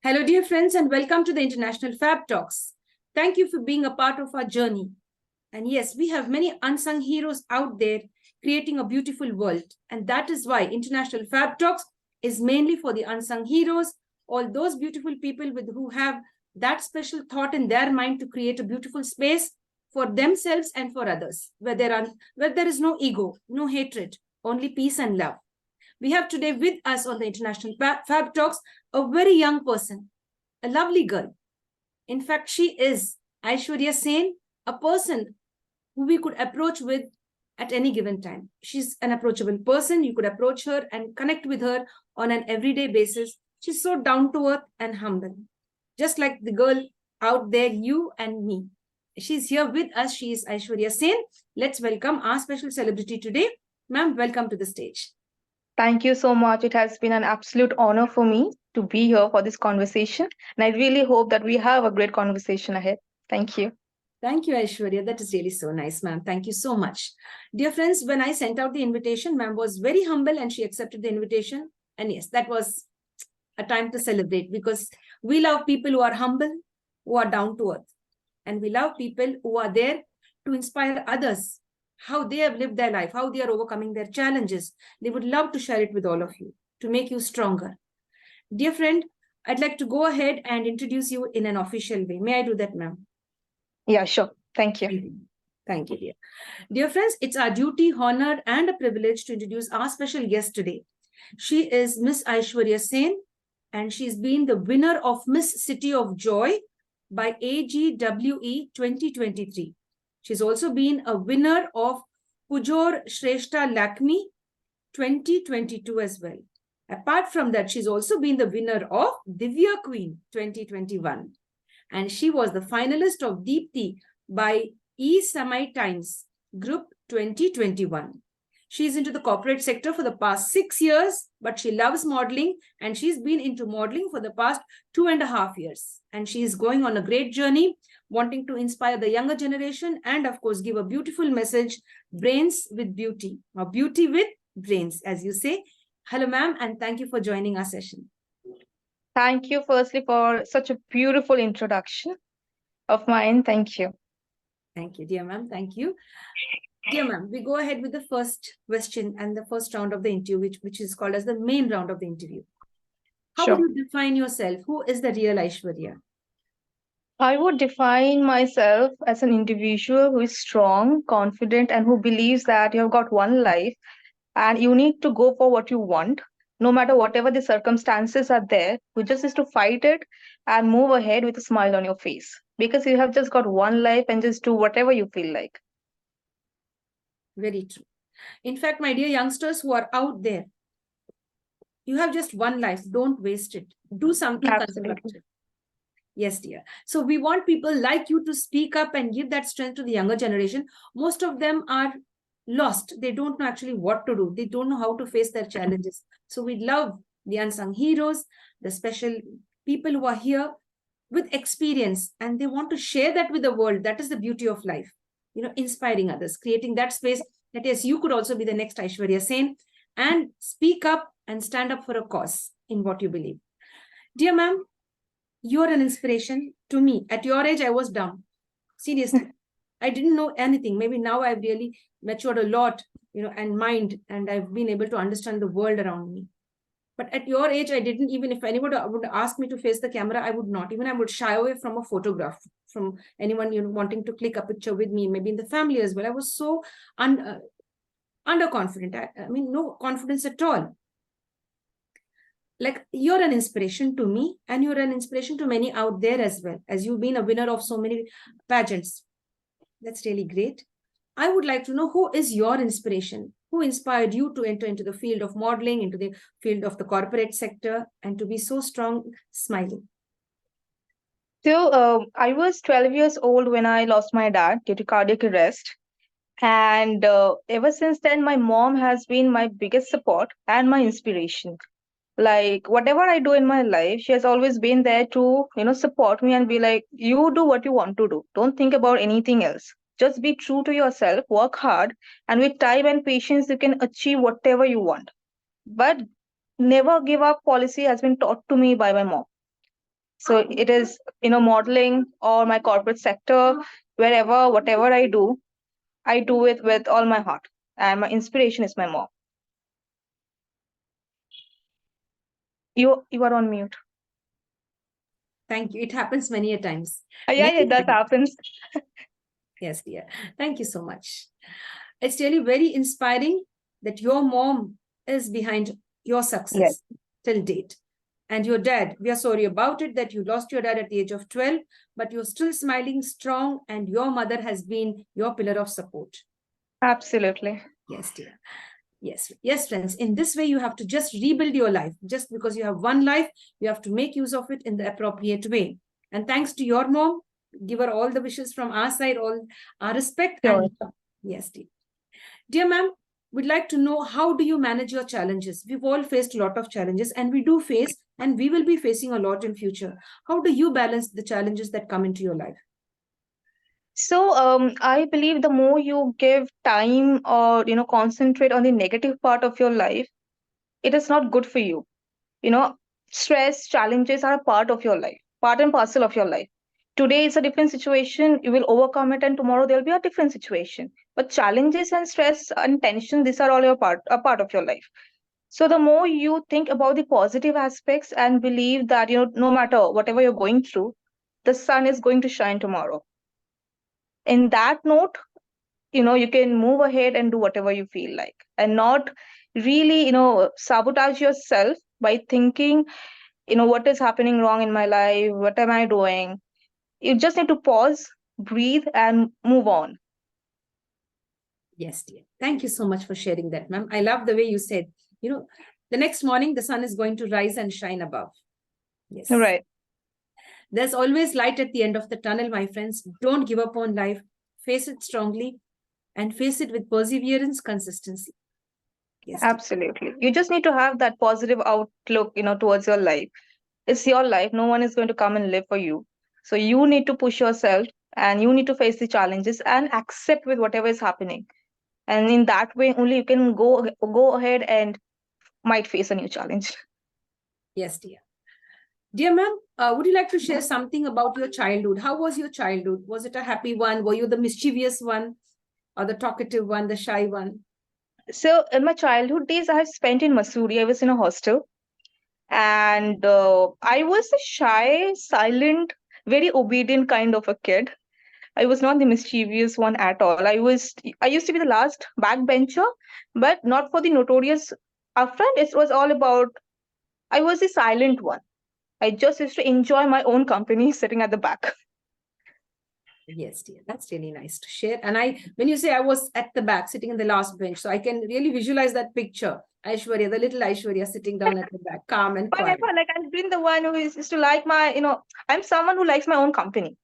Hello, dear friends, and welcome to the International Fabtalks. Thank you for being a part of our journey. And yes, we have many unsung heroes out there creating a beautiful world. And that is why International Fabtalks is mainly for the unsung heroes, all those beautiful people who have that special thought in their mind to create a beautiful space for themselves and for others, where there is no ego, no hatred, only peace and love. We have today with us on the International Fab Talks a very young person, a lovely girl. In fact, she is Aishwarya Sen, a person who we could approach with at any given time. She's an approachable person. You could approach her and connect with her on an everyday basis. She's so down to earth and humble, just like the girl out there, you and me. She's here with us. She is Aishwarya Sen. Let's welcome our special celebrity today. Ma'am, welcome to the stage. Thank you so much. It has been an absolute honor for me to be here for this conversation. And I really hope that we have a great conversation ahead. Thank you. Thank you, Aishwarya. That is really so nice, ma'am. Thank you so much. Dear friends, when I sent out the invitation, ma'am was very humble and she accepted the invitation. And yes, that was a time to celebrate because we love people who are humble, who are down to earth. And we love people who are there to inspire others, how they have lived their life, how they are overcoming their challenges. They would love to share it with all of you to make you stronger. Dear friend, I'd like to go ahead and introduce you in an official way. May I do that, ma'am? Yeah, sure. Thank you. Thank you, dear. Dear friends, it's our duty, honor, and a privilege to introduce our special guest today. She is Ms.Aishwarya Sen, and she's been the winner of Miss City of Joy by AGWE 2023. She's also been a winner of Pujor Shrestha Lakme 2022 as well. Apart from that, she's also been the winner of Diva Queen 2021. And she was the finalist of Deepti by Samay Times Group 2021. She's into the corporate sector for the past 6 years, but she loves modeling and she's been into modeling for the past 2.5 years. And she's going on a great journey, wanting to inspire the younger generation and, of course, give a beautiful message, brains with beauty, or beauty with brains, as you say. Hello, ma'am, and thank you for joining our session. Thank you, firstly, for such a beautiful introduction of mine. Thank you. Thank you, dear ma'am. Thank you. Dear ma'am, we go ahead with the first question and the first round of the interview, which is called as the main round of the interview. How would you define yourself? Who is the real Aishwarya? I would define myself as an individual who is strong, confident, and who believes that you have got one life and you need to go for what you want. No matter whatever the circumstances are there, you just is to fight it and move ahead with a smile on your face because you have just got one life and just do whatever you feel like. Very true. In fact, my dear youngsters who are out there, you have just one life. Don't waste it. Do something constructive. Yes, dear. So we want people like you to speak up and give that strength to the younger generation. Most of them are lost. They don't know actually what to do. They don't know how to face their challenges. So we love the unsung heroes, the special people who are here with experience and they want to share that with the world. That is the beauty of life. Inspiring others, creating that space that yes, you could also be the next Aishwarya Sen and speak up and stand up for a cause in what you believe. Dear ma'am, you're an inspiration to me. At your age, I was dumb. Seriously. I didn't know anything. Maybe now I've really matured a lot, and mind, and I've been able to understand the world around me. But at your age, I didn't even, if anyone would ask me to face the camera, I would not. Even I would shy away from a photograph, from anyone wanting to click a picture with me, maybe in the family as well. I was so underconfident. I mean, no confidence at all. Like, you're an inspiration to me and you're an inspiration to many out there as well, as you've been a winner of so many pageants. That's really great. I would like to know, who is your inspiration? Who inspired you to enter into the field of modeling, into the field of the corporate sector, and to be so strong, smiling? So I was 12 years old when I lost my dad due to cardiac arrest. And ever since then, my mom has been my biggest support and my inspiration. Like whatever I do in my life, she has always been there to, support me and be like, you do what you want to do. Don't think about anything else. Just be true to yourself, work hard, and with time and patience, you can achieve whatever you want. But never give up policy has been taught to me by my mom. So it is, modeling or my corporate sector, wherever, whatever I do it with all my heart. And my inspiration is my mom. You are on mute. Thank you. It happens many a times. Yeah, Many that times. happens. Yes, dear. Thank you so much. It's really very inspiring that your mom is behind your Yes, success till date. And your dad, we are sorry about it that you lost your dad at the age of 12, but you're still smiling strong, and your mother has been your pillar of support. absolutely. Yes, dear. Yes, friends. In this way, you have to just rebuild your life. Just because you have one life, you have to make use of it in the appropriate way. And thanks to your mom, give her all the wishes from our side, all our respect. Sure. And yes, dear. Dear ma'am, we'd like to know, how do you manage your challenges? We've all faced a lot of challenges, and we do face, and we will be facing a lot in future. How do you balance the challenges that come into your life? So I believe the more you give time or concentrate on the negative part of your life, it is not good for you. You know, stress, challenges are a part of your life, part and parcel of your life. Today is a different situation, you will overcome it, and tomorrow there'll be a different situation. But challenges and stress and tension, these are all a part of your life. So the more you think about the positive aspects and believe that no matter whatever you're going through, the sun is going to shine tomorrow. In that note, you can move ahead and do whatever you feel like, and not really sabotage yourself by thinking what is happening wrong in my life, what am I doing. You just need to pause, breathe, and move on. Yes, dear. Thank you so much for sharing that, ma'am. I love the way you said, you know, the next morning the sun is going to rise and shine above. Yes. Right. There's always light at the end of the tunnel, my friends. Don't give up on life. Face it strongly and face it with perseverance, consistency. Yes, dear. Absolutely, you just need to have that positive outlook towards your life. It's your life, no one is going to come and live for you. So you need to push yourself, and you need to face the challenges and accept with whatever is happening. And in that way only you can go ahead and might face a new challenge. Yes, dear. Dear ma'am, would you like to share something about your childhood? How was your childhood? Was it a happy one? Were you the mischievous one, or the talkative one, the shy one? So in my childhood days, I have spent in Missouri. I was in a hostel, and I was a shy, silent, very obedient kind of a kid. I was not the mischievous one at all. I used to be the last backbencher, but not for the notorious upfront. It was all about, I was the silent one. I just used to enjoy my own company sitting at the back. Yes, dear. That's really nice to share. And when you say I was at the back, sitting in the last bench, so I can really visualize that picture. Aishwarya, the little Aishwarya sitting down at the back, calm and quiet. Whatever, like I've been the one who used to like I'm someone who likes my own company.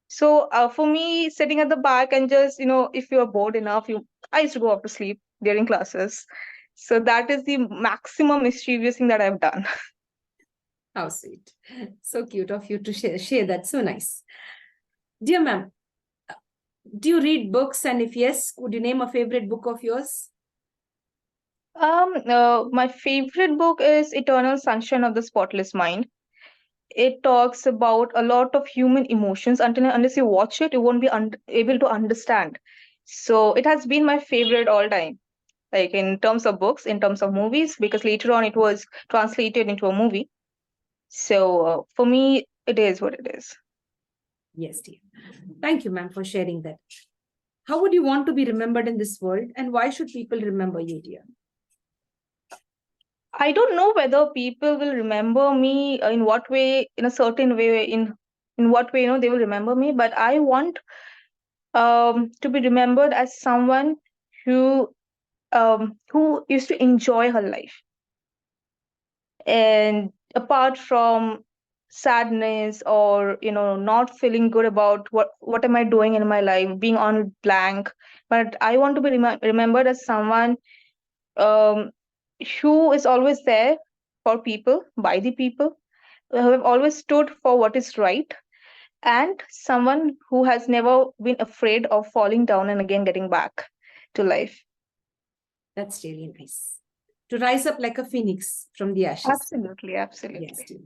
So for me, sitting at the back and just, if you're bored enough, I used to go off to sleep during classes. So that is the maximum mischievous thing that I've done. How sweet. So cute of you to share that. So nice. Dear ma'am, do you read books? And if yes, could you name a favorite book of yours? My favorite book is Eternal Sunshine of the Spotless Mind. It talks about a lot of human emotions. Unless you watch it, you won't be able to understand. So it has been my favorite all time, like in terms of books, in terms of movies, because later on it was translated into a movie. So for me, it is what it is. Yes, dear. Thank you, ma'am, for sharing that. How would you want to be remembered in this world, and why should people remember you, dear? I don't know whether people will remember me in what way, in a certain way, in what way they will remember me. But I want to be remembered as someone who used to enjoy her life, and apart from sadness or not feeling good about what am I doing in my life, being on blank. But I want to be remembered as someone um, who is always there for people, by the people, who have always stood for what is right, and someone who has never been afraid of falling down and again getting back to life. That's really nice. To rise up like a phoenix from the ashes. Absolutely, Yes, absolutely. dear.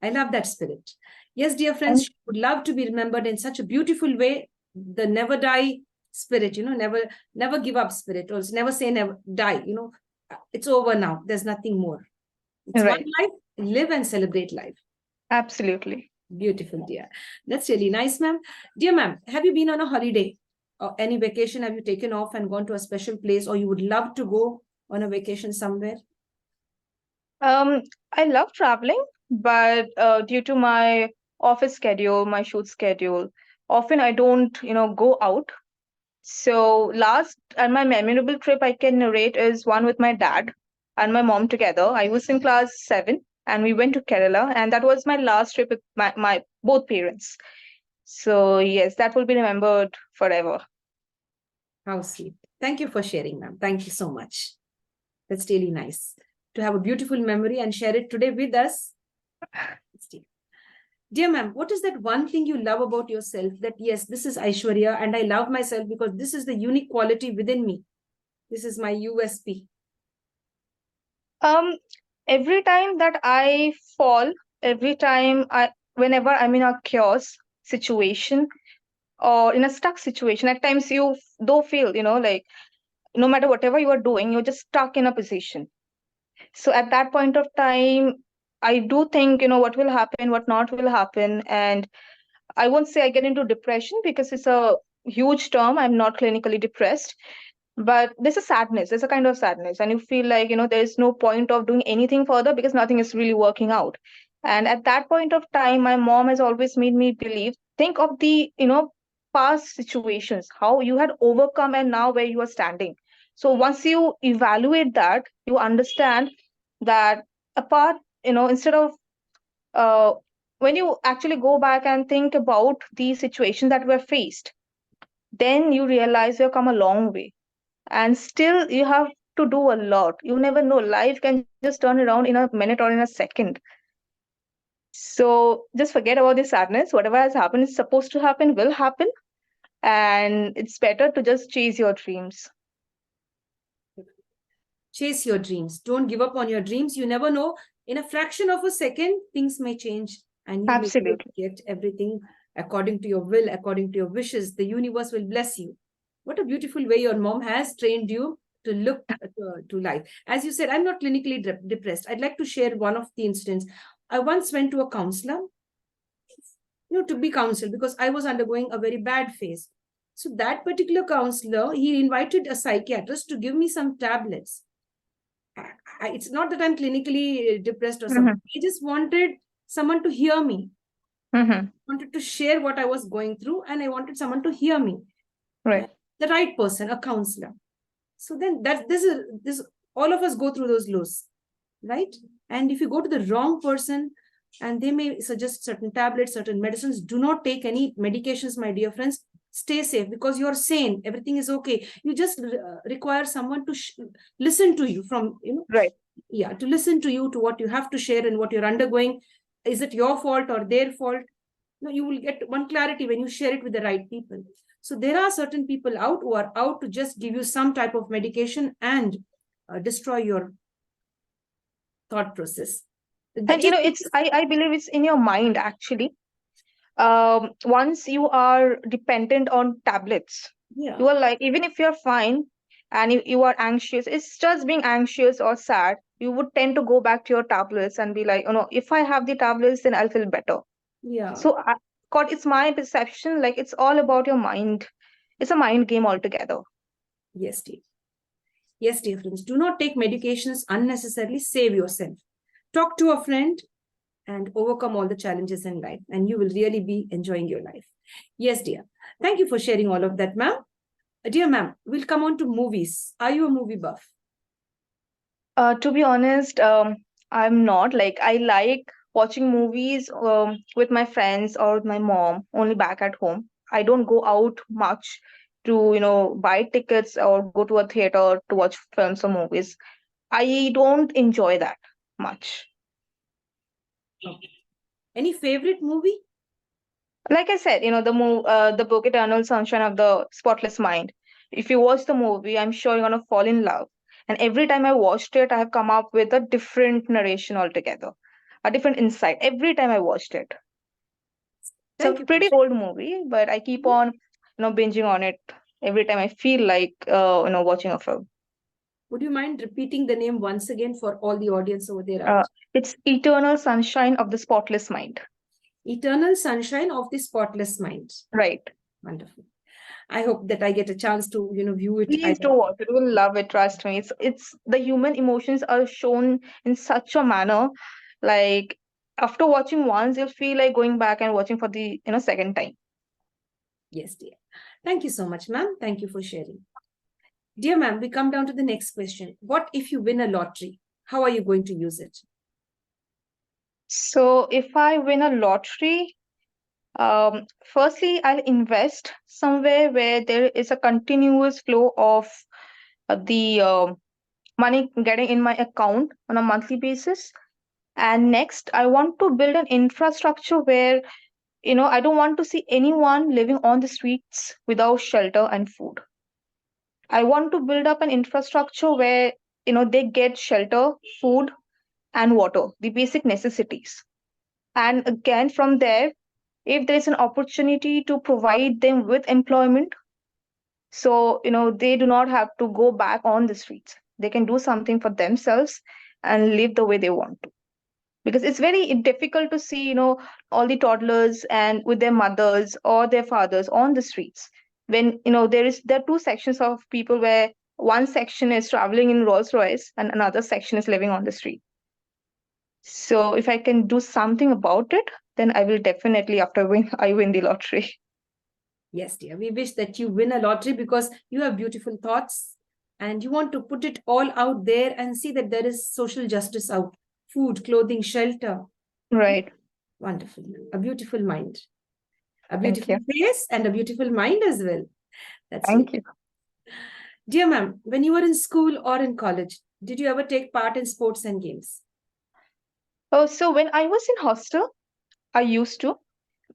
I love that spirit. Yes, dear friends, she would love to be remembered in such a beautiful way. The never die spirit, never give up spirit, or never say never die. It's over now. There's nothing more. It's one Right. life. Live and celebrate life. Absolutely. Beautiful, dear. That's really nice, ma'am. Dear ma'am, have you been on a holiday or any vacation? Have you taken off and gone to a special place, or you would love to go on a vacation somewhere? I love traveling, but due to my office schedule, my shoot schedule, often I don't, go out. So last and my memorable trip I can narrate is one with my dad and my mom together. I was in class 7 and we went to Kerala, and that was my last trip with my both parents. So yes, that will be remembered forever. How sweet. Thank you for sharing, ma'am. Thank you so much. That's really nice to have a beautiful memory and share it today with us. Dear ma'am, what is that one thing you love about yourself that, yes, this is Aishwarya and I love myself because this is the unique quality within me. This is my USP. Every time that I fall, whenever I'm in a chaos situation or in a stuck situation, at times you though feel, like no matter whatever you are doing, you're just stuck in a position. So at that point of time, I do think, what will happen, what not will happen. And I won't say I get into depression because it's a huge term. I'm not clinically depressed, but there's a sadness. There's a kind of sadness. And you feel like, there's no point of doing anything further because nothing is really working out. And at that point of time, my mom has always made me believe, think of the, past situations, how you had overcome and now where you are standing. So once you evaluate that, you understand that apart, instead of uh, when you actually go back and think about the situations that were faced, then you realize you've come a long way. And still, you have to do a lot. You never know. Life can just turn around in a minute or in a second. So just forget about the sadness. Whatever has happened is supposed to happen, will happen. And it's better to just chase your dreams. Chase your dreams. Don't give up on your dreams. You never know. In a fraction of a second, things may change and you may get everything according to your will, according to your wishes. The universe will bless you. What a beautiful way your mom has trained you to look to life. As you said, I'm not clinically depressed. I'd like to share one of the incidents. I once went to a counselor, to be counseled because I was undergoing a very bad phase. So that particular counselor, he invited a psychiatrist to give me some tablets. It's not that I'm clinically depressed or something. I just wanted someone to hear me. I wanted to share what I was going through, and I wanted someone to hear me. Right. The right person, a counselor. So then this all of us go through those lows, right? And if you go to the wrong person, and they may suggest certain tablets, certain medicines, do not take any medications, my dear friends. Stay safe because you're sane. Everything is okay. You just require someone to listen to you from, right. Yeah, to listen to you, to what you have to share and what you're undergoing. Is it your fault or their fault? No, you will get one clarity when you share it with the right people. So there are certain people out who are out to just give you some type of medication and destroy your thought process. And I believe it's in your mind actually. Once you are dependent on tablets, you are like, even if you're fine and you are anxious, it's just being anxious or sad, you would tend to go back to your tablets and be like, if I have the tablets, then I'll feel better. So God, it's my perception, like it's all about your mind. It's a mind game altogether. Yes, dear. Yes, dear friends, do not take medications unnecessarily. Save yourself. Talk to a friend and overcome all the challenges in life, and you will really be enjoying your life. Yes, dear. Thank you for sharing all of that, ma'am. Dear ma'am, we'll come on to movies. Are you a movie buff? To be honest, I'm not. Like, I like watching movies with my friends or with my mom, only back at home. I don't go out much to, buy tickets or go to a theater to watch films or movies. I don't enjoy that much. Okay. Any favorite movie? Like I said, the book Eternal Sunshine of the Spotless Mind. If you watch the movie, I'm sure you're gonna fall in love. And every time I watched it, I have come up with a different narration altogether. a different insight every time I watched it. It's a Thank you. pretty old movie, but I keep on, binging on it every time I feel like, watching a film. Would you mind repeating the name once again for all the audience over there Uh, out? it's Eternal Sunshine of the Spotless Mind. Eternal Sunshine of the Spotless Mind. Right. Wonderful. I hope that I get a chance to, view it. Please do watch it. You will love it. Trust me. It's the human emotions are shown in such a manner, like after watching once, you'll feel like going back and watching for the second time. Yes, dear. Thank you so much, ma'am. Thank you for sharing. Dear ma'am, we come down to the next question. What if you win a lottery? How are you going to use it? So if I win a lottery, firstly, I'll invest somewhere where there is a continuous flow of the money getting in my account on a monthly basis. And next, I want to build an infrastructure where, I don't want to see anyone living on the streets without shelter and food. I want to build up an infrastructure where, they get shelter, food, and water, the basic necessities. And again, from there, if there is an opportunity to provide them with employment, so, they do not have to go back on the streets. They can do something for themselves and live the way they want to. Because it's very difficult to see, all the toddlers and with their mothers or their fathers on the streets. When, there are two sections of people where one section is traveling in Rolls Royce and another section is living on the street. So if I can do something about it, then I will definitely, I win the lottery. Yes, dear. We wish that you win a lottery because you have beautiful thoughts and you want to put it all out there and see that there is social justice out. Food, clothing, shelter. Right. Wonderful. A beautiful mind. A Thank beautiful you. face and a beautiful mind as well. That's Thank it. you. Dear ma'am, when you were in school or in college, did you ever take part in sports and games? Oh, so when I was in hostel, I used to.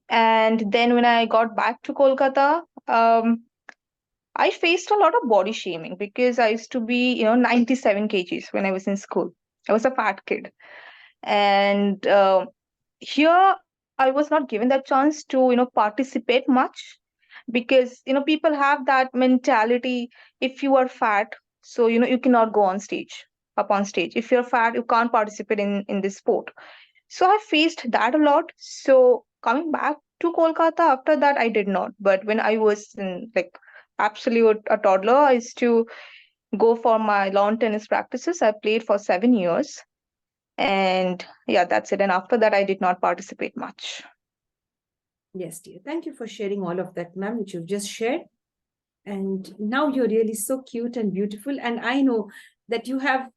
And then when I got back to Kolkata, I faced a lot of body shaming because I used to be, 97 kgs when I was in school. I was a fat kid. And here I was not given that chance to, participate much because, people have that mentality. If you are fat, so, you cannot go on stage, up on stage. If you're fat, you can't participate in this sport. So I faced that a lot. So coming back to Kolkata after that, I did not. But when I was in like absolute a toddler, I used to go for my lawn tennis practices. I played for 7 years. And yeah, that's it. And after that, I did not participate much. Yes, dear. Thank you for sharing all of that, ma'am, which you've just shared. And now you're really so cute and beautiful. And I know that you have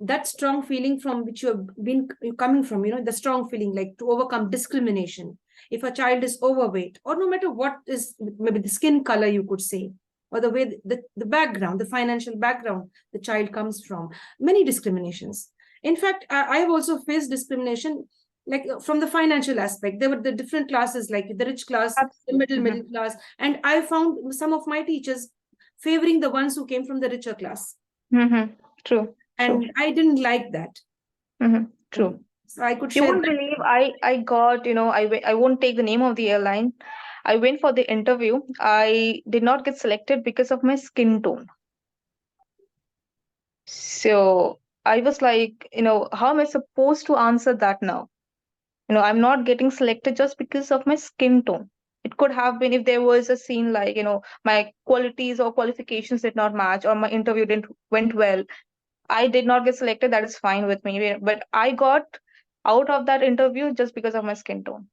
that strong feeling from which you have been coming from, the strong feeling like to overcome discrimination. If a child is overweight, or no matter what is, maybe the skin color, you could say, or the way the background, the financial background the child comes from, many discriminations. In fact, I have also faced discrimination like from the financial aspect. There were the different classes, like the rich class, the Absolutely. middle class, and I found some of my teachers favoring the ones who came from the richer class, Mm-hmm. True. and I didn't like that. Mm-hmm. True. So I could You share won't that. believe I got, I won't take the name of the airline. I went for the interview. I did not get selected because of my skin tone. So I was like, how am I supposed to answer that now? I'm not getting selected just because of my skin tone. It could have been if there was a scene like, my qualities or qualifications did not match or my interview didn't went well. I did not get selected. That is fine with me. But I got out of that interview just because of my skin tone.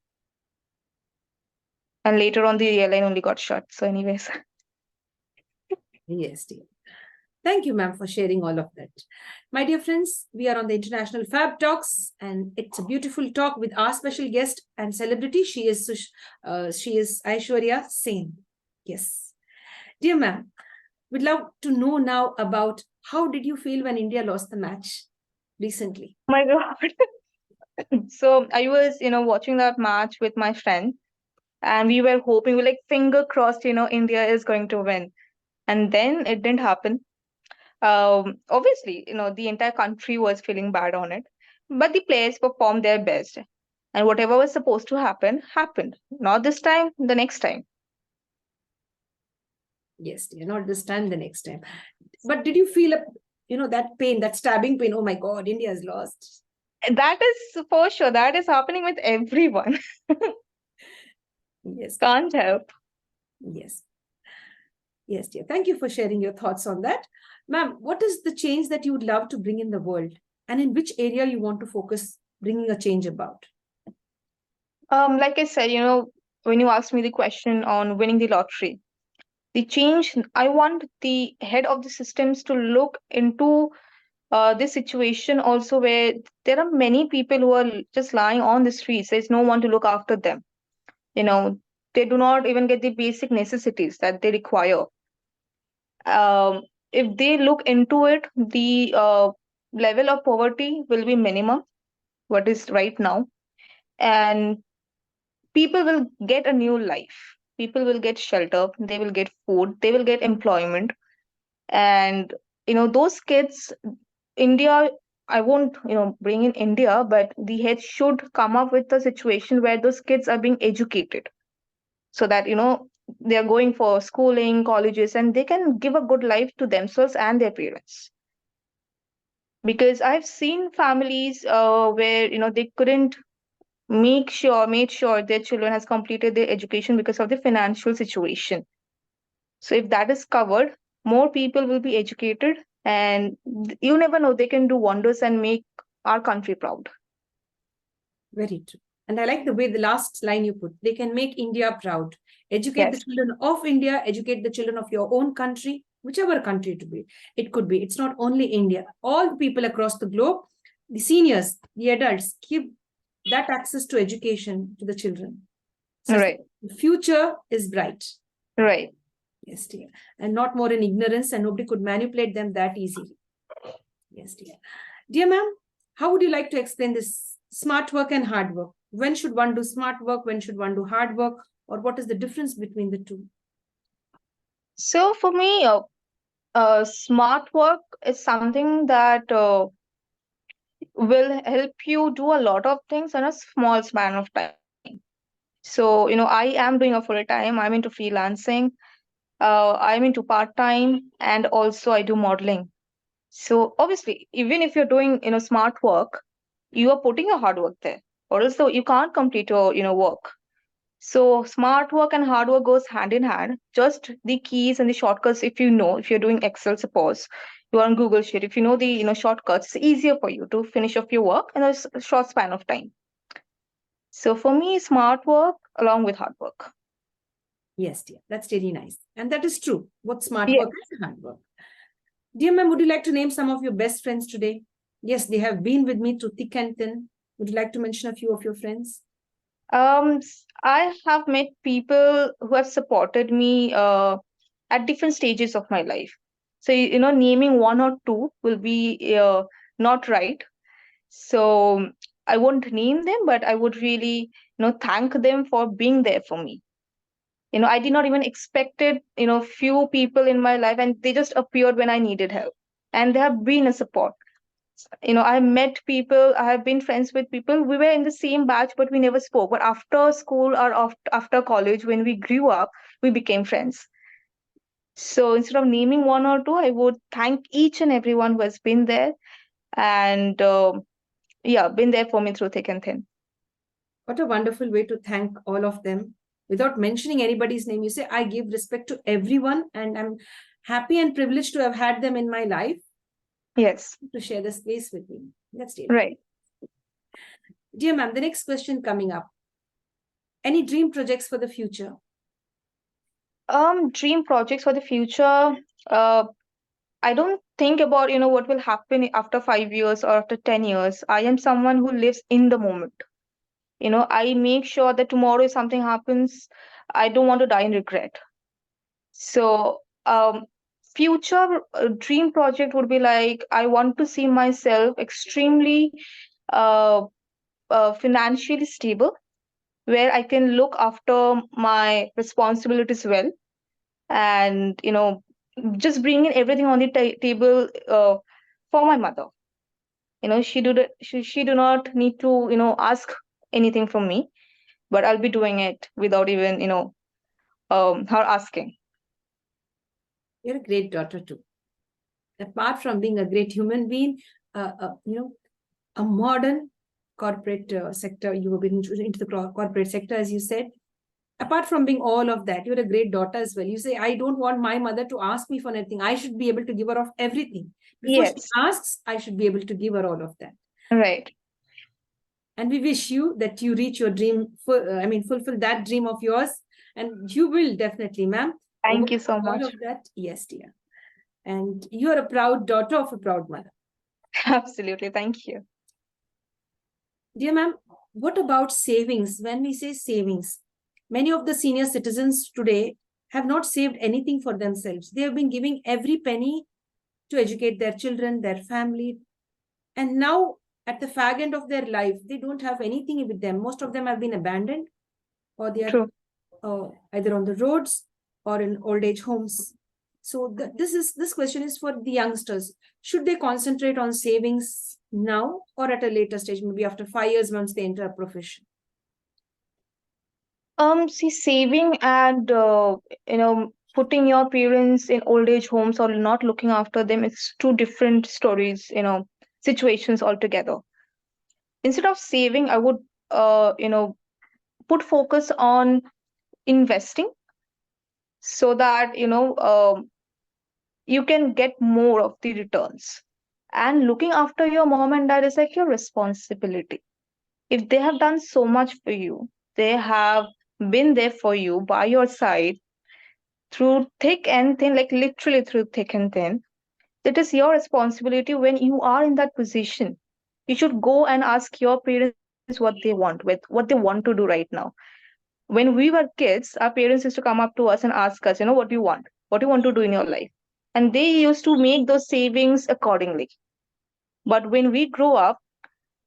And later on, the airline only got shut. So, anyways. Yes, dear. Thank you, ma'am, for sharing all of that. My dear friends, we are on the International Fab Talks, and it's a beautiful talk with our special guest and celebrity. She is Aishwarya Sen. Yes. Dear ma'am, we'd love to know now about how did you feel when India lost the match recently? Oh my God. So, I was, watching that match with my friend, and we were hoping, we like finger crossed, India is going to win. And then it didn't happen. Obviously, the entire country was feeling bad on it. But the players performed their best. And whatever was supposed to happen, happened. Not this time, the next time. Yes, dear, not this time, the next time. But did you feel that pain, that stabbing pain? Oh my God, India has lost. That is for sure. That is happening with everyone. Yes, Can't help. yes, yes, dear. Thank you for sharing your thoughts on that. Ma'am, what is the change that you would love to bring in the world? And in which area you want to focus bringing a change about? Like I said, when you asked me the question on winning the lottery, the change, I want the head of the systems to look into this situation also, where there are many people who are just lying on the streets. There's no one to look after them. You know, they do not even get the basic necessities that they require. Um, if they look into it, the level of poverty will be minimum, what is right now, and people will get a new life. People will get shelter, they will get food, they will get employment, and those kids, India, I won't bring in India, but the head should come up with a situation where those kids are being educated, so that they are going for schooling, colleges, and they can give a good life to themselves and their parents. Because I've seen families where they couldn't made sure their children has completed their education because of the financial situation. So if that is covered, more people will be educated, and you never know, they can do wonders and make our country proud. Very true. And I like the way the last line you put, they can make India proud. Educate the Yes. children of India, educate the children of your own country, whichever country to be. It could be. It's not only India. All the people across the globe, the seniors, the adults, give that access to education to the children. So Right. the future is bright. Right. Yes, dear. And not more in ignorance, and nobody could manipulate them that easily. Yes, dear. Dear ma'am, how would you like to explain this smart work and hard work? When should one do smart work? When should one do hard work? Or what is the difference between the two? So for me, smart work is something that will help you do a lot of things in a small span of time. So, I am doing a full time, I'm into freelancing, I'm into part time, and also I do modeling. So, obviously, even if you're doing, smart work, you are putting your hard work there, or else you can't complete your, work. So, smart work and hard work goes hand in hand. Just the keys and the shortcuts, if you're doing Excel, suppose you're on Google Sheet, if you know the, shortcuts, it's easier for you to finish off your work in a short span of time. So for me, smart work along with hard work. Yes, dear. That's really nice. And that is true. Both smart Yeah. work and hard work. Dear ma'am, would you like to name some of your best friends today? Yes, they have been with me through thick and thin. Would you like to mention a few of your friends? I have met people who have supported me at different stages of my life. So, naming one or two will be not right. So I won't name them, but I would really, thank them for being there for me. I did not even expected, few people in my life, and they just appeared when I needed help. And they have been a support. I met people, I have been friends with people, we were in the same batch but we never spoke, but after school or after college, when we grew up, we became friends. So instead of naming one or two, I would thank each and everyone who has been there, and yeah, been there for me through thick and thin. What a wonderful way to thank all of them without mentioning anybody's name. You say, I give respect to everyone, and I'm happy and privileged to have had them in my life Yes. to share the space with me. That's it. Right. Dear ma'am, the next question coming up. Any dream projects for the future? Dream projects for the future. uh I don't think about what will happen after 5 years or after 10 years. I am someone who lives in the moment. I make sure that tomorrow if something happens, I don't want to die in regret. So future dream project would be like, I want to see myself extremely uh, financially stable, where I can look after my responsibilities well, and just bringing everything on the table for my mother. She do not need to ask anything from me, but I'll be doing it without even her asking. You're a great daughter too. Apart from being a great human being, a modern corporate sector, you have been into the corporate sector, as you said. Apart from being all of that, you're a great daughter as well. You say, I don't want my mother to ask me for anything. I should be able to give her of everything. Before she Yes, asks, I should be able to give her all of that. right. And we wish you that you reach your dream, fulfill that dream of yours. And you will definitely, ma'am. Thank you so All much. of that, yes, dear. And you're a proud daughter of a proud mother. Absolutely. Thank you. Dear ma'am, what about savings? When we say savings, many of the senior citizens today have not saved anything for themselves. They have been giving every penny to educate their children, their family. And now, at the fag end of their life, they don't have anything with them. Most of them have been abandoned, or they are True. either on the roads or in old age homes. So this question is for the youngsters. Should they concentrate on savings now or at a later stage, maybe after 5 years once they enter a profession? See, saving and putting your parents in old age homes or not looking after them, it's two different stories, situations altogether. Instead of saving, I would put focus on investing so that you can get more of the returns. And looking after your mom and dad is like your responsibility. If they have done so much for you, they have been there for you by your side through thick and thin, like literally through thick and thin. It is your responsibility when you are in that position. You should go and ask your parents what they want, with what they want to do right now. When we were kids, our parents used to come up to us and ask us, what do you want? What do you want to do in your life? And they used to make those savings accordingly. But when we grow up,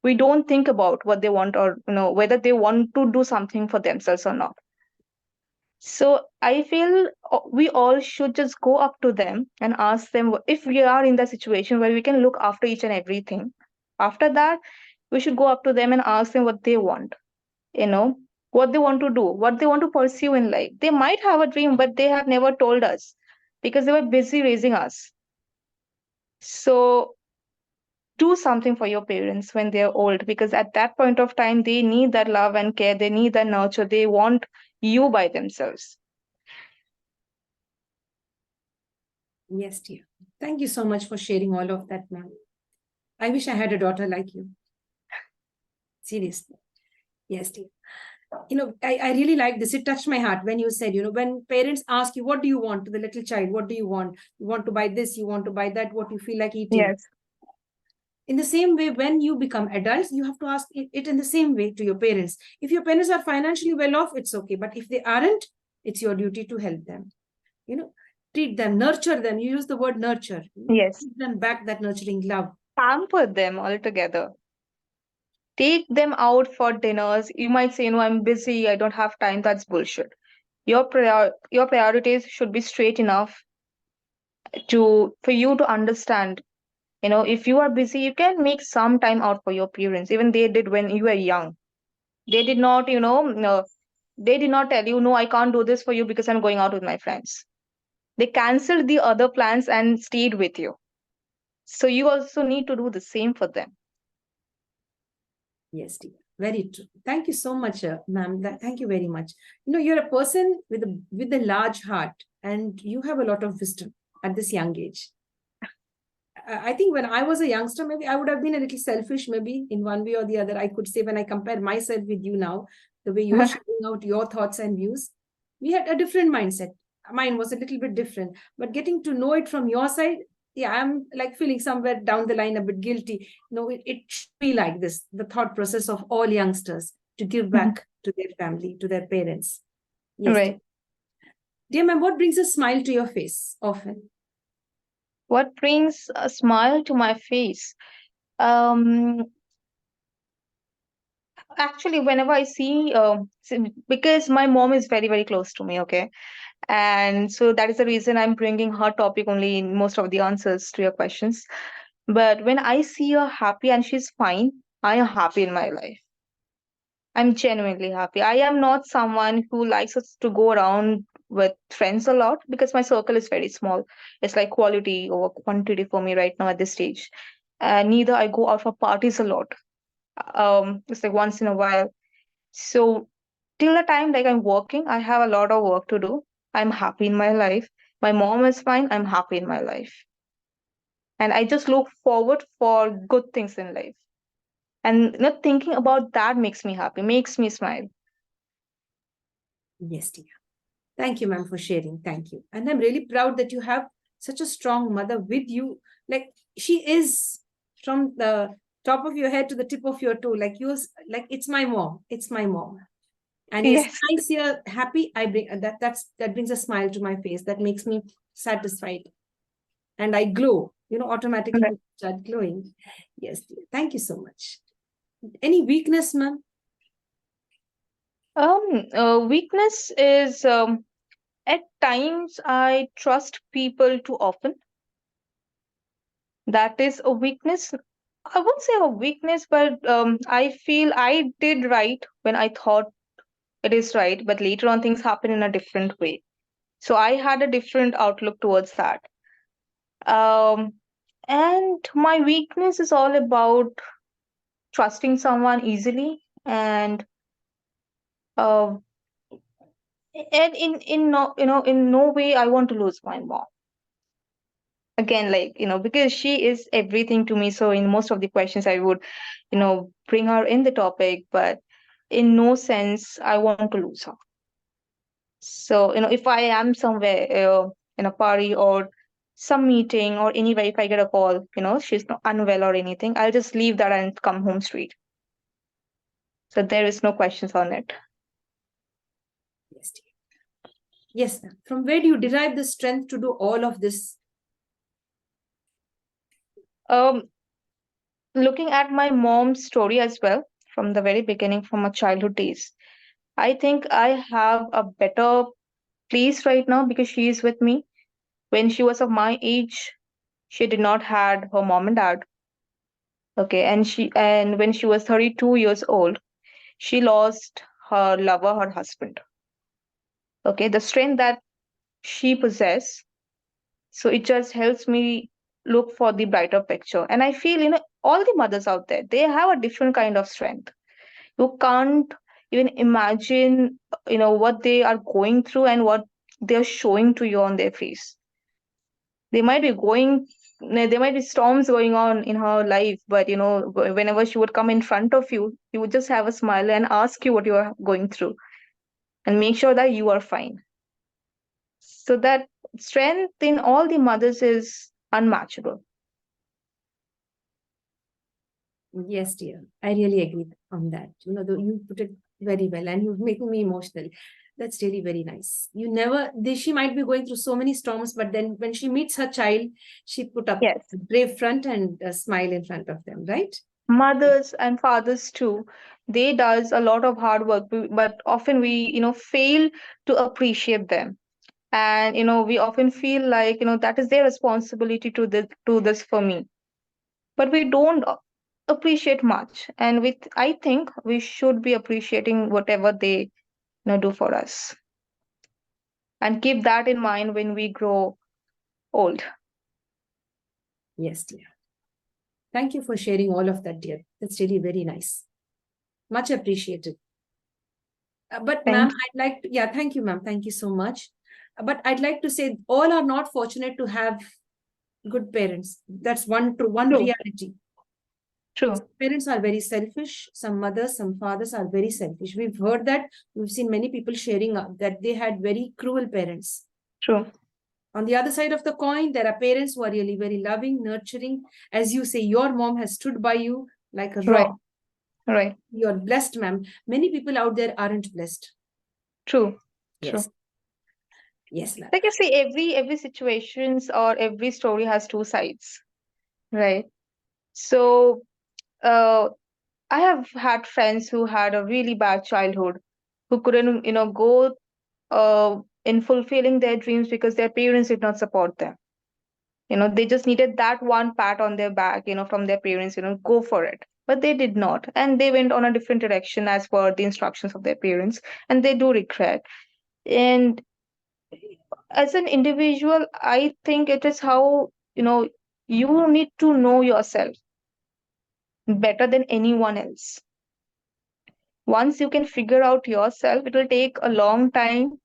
we don't think about what they want, or whether they want to do something for themselves or not. So I feel we all should just go up to them and ask them if we are in the situation where we can look after each and everything. After that, we should go up to them and ask them what they want, you know, what they want to do, what they want to pursue in life. They might have a dream, but they have never told us because they were busy raising us. So do something for your parents when they're old, because at that point of time, they need that love and care, they need that nurture, they want you by themselves. Yes, dear. Thank you so much for sharing all of that, ma'am. I wish I had a daughter like you. Seriously. Yes, dear. I really like this. It touched my heart when you said, when parents ask you, what do you want to the little child? What do you want? You want to buy this, you want to buy that, what you feel like eating. Yes. In the same way, when you become adults, you have to ask it in the same way to your parents. If your parents are financially well off, it's okay. But if they aren't, it's your duty to help them. Treat them, nurture them. You use the word nurture. Yes. Give them back that nurturing love. Pamper them altogether. Take them out for dinners. You might say, I'm busy, I don't have time. That's bullshit. Your priorities should be straight enough for you to understand. If you are busy, you can make some time out for your parents. Even they did when you were young. They did not, no, they did not tell you, no, I can't do this for you because I'm going out with my friends. They canceled the other plans and stayed with you. So you also need to do the same for them. Yes, dear. Very true. Thank you so much, ma'am. Thank you very much. You're a person with a large heart, and you have a lot of wisdom at this young age. I think when I was a youngster, maybe I would have been a little selfish, maybe in one way or the other. I could say when I compare myself with you now, the way you're sharing out your thoughts and views, we had a different mindset. Mine was a little bit different, but getting to know it from your side, yeah, I'm like feeling somewhere down the line a bit guilty. It should be like this, the thought process of all youngsters to give back to their family, to their parents. Yes. Right. Dear ma'am, what brings a smile to your face often? What brings a smile to my face? Actually, whenever I see, because my mom is very, very close to me, okay? And so that is the reason I'm bringing her topic only in most of the answers to your questions. But when I see her happy and she's fine, I am happy in my life. I'm genuinely happy. I am not someone who likes us to go around with friends a lot because my circle is very small. It's like quality over quantity for me right now at this stage. And neither I go out for parties a lot. It's like once in a while. So till the time like I'm working, I have a lot of work to do. I'm happy in my life. My mom is fine. I'm happy in my life. And I just look forward for good things in life. And not thinking about that makes me happy, makes me smile. Yes, dear. Thank you, ma'am, for sharing. Thank you. And I'm really proud that you have such a strong mother with you. Like she is from the top of your head to the tip of your toe. Like you, like it's my mom. It's my mom. And yes, Yes. when I see her happy, I bring that brings a smile to my face. That makes me satisfied, and I glow. Automatically Right. you start glowing. Yes, dear. Thank you so much. Any weakness, ma'am? Weakness is at times I trust people too often. That is a weakness. I won't say a weakness, but I feel I did right when I thought it is right, but later on things happen in a different way. So I had a different outlook towards that. Um, and my weakness is all about trusting someone easily uh, and in no in no way I want to lose my mom again, like because she is everything to me. So in most of the questions I would bring her in the topic, but in no sense I want to lose her. So if I am somewhere in a party or some meeting or anywhere, if I get a call, she's not unwell or anything, I'll just leave that and come home straight. So there is no questions on it. Yes, dear. Yes, ma'am. From where do you derive the strength to do all of this? um Looking at my mom's story as well, from the very beginning, from her childhood days, I think I have a better place right now because she is with me. When she was of my age, she did not had her mom and dad. Okay, and when she was 32 years old, she lost her lover, her husband. Okay, the strength that she possessed, so it just helps me look for the brighter picture. And I feel, all the mothers out there, they have a different kind of strength. You can't even imagine, what they are going through and what they're showing to you on their face. They might be going, there might be storms going on in her life, but whenever she would come in front of you, you would just have a smile and ask you what you are going through and make sure that you are fine. So that strength in all the mothers is unmatchable. Yes, dear. I really agree on that. You put it very well, and you're making me emotional. That's really very nice. She might be going through so many storms, but then when she meets her child, she put up Yes. a brave front and a smile in front of them, right? Mothers and fathers too, they does a lot of hard work, but often we fail to appreciate them. And we often feel like that is their responsibility to this for me, but we don't appreciate much. And I think we should be appreciating whatever they do for us, and keep that in mind when we grow old. Yes, dear. Thank you for sharing all of that, dear. That's really very nice. Much appreciated. But, ma'am, Thank I'd like to, yeah, thank you, ma'am. Thank you so much. But I'd like to say all are not fortunate to have good parents. That's one you. reality. True. Parents are very selfish. Some mothers, some fathers are very selfish. We've heard that. We've seen many people sharing that they had very cruel parents. True. On the other side of the coin, there are parents who are really very loving, nurturing. As you say, your mom has stood by you like a Right. rock. Right. You're blessed, ma'am. Many people out there aren't blessed. True. True. Yes. Yes, ma'am. Like you see, every situations or every story has two sides, right? So uh I have had friends who had a really bad childhood, who couldn't go in fulfilling their dreams because their parents did not support them. They just needed that one pat on their back, from their parents, go for it. But they did not. And they went on a different direction as per the instructions of their parents. And they do regret. And as an individual, I think it is how, you need to know yourself better than anyone else. Once you can figure out yourself, it will take a long time.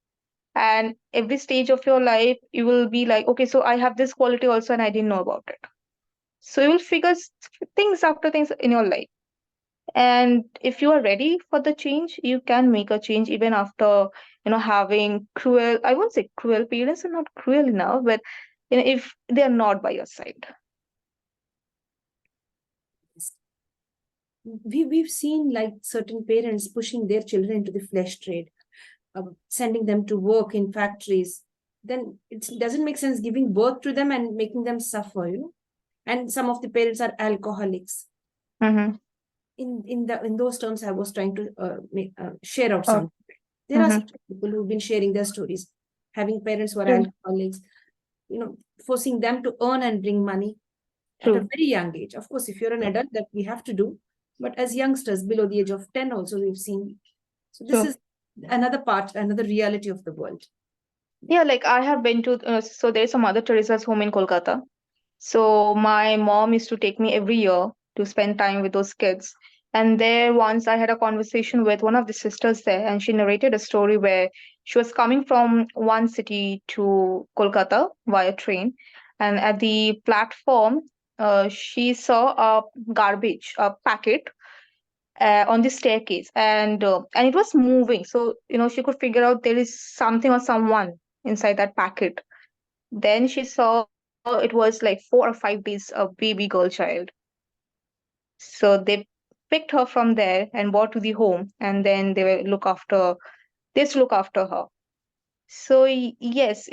And every stage of your life, you will be like, okay, so I have this quality also, and I didn't know about it. So you will figure things after things in your life. And if you are ready for the change, you can make a change even after, having cruel, I won't say cruel, parents are not cruel enough, but if they are not by your side. We've seen like certain parents pushing their children into the flesh trade, sending them to work in factories. Then it doesn't make sense giving birth to them and making them suffer, And some of the parents are alcoholics. Mm-hmm. In those terms, I was trying to share out Oh. some. There are Mm-hmm. some people who've been sharing their stories, having parents who are True. alcoholics, forcing them to earn and bring money at a True. very young age. Of course, if you're an adult, that we have to do. But as youngsters below the age of 10 also, we've seen. So this True. is another part, another reality of the world. Yeah, like I have been to, so there's some Mother Teresa's home in Kolkata. So my mom used to take me every year to spend time with those kids. And there once I had a conversation with one of the sisters there, and she narrated a story where she was coming from one city to Kolkata via train. And at the platform, she saw a garbage, a packet on the staircase, and it was moving. So she could figure out there is something or someone inside that packet. Then she saw it was like 4 or 5 days a baby girl child. So they picked her from there and brought to the home, and then they used to look after her. So yes,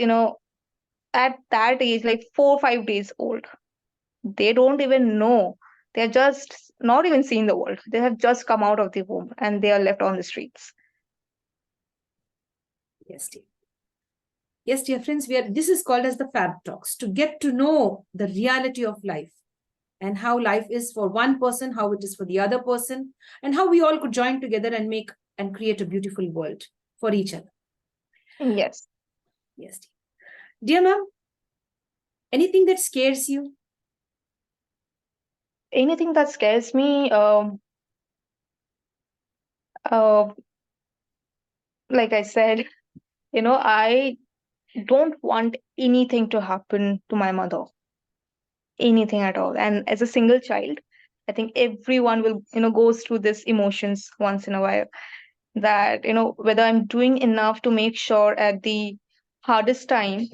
at that age, like 4 or 5 days old, they don't even know. They're just not even seeing the world. They have just come out of the womb and they are left on the streets. Yes, dear. Yes, dear friends, this is called as the Fab Talks, to get to know the reality of life and how life is for one person, how it is for the other person, and how we all could join together and make and create a beautiful world for each other. Yes. Yes, dear ma'am, anything that scares you? Anything that scares me, uh, like I said, I don't want anything to happen to my mother, anything at all. And as a single child, I think everyone will, goes through this emotions once in a while, that, whether I'm doing enough to make sure at the hardest time,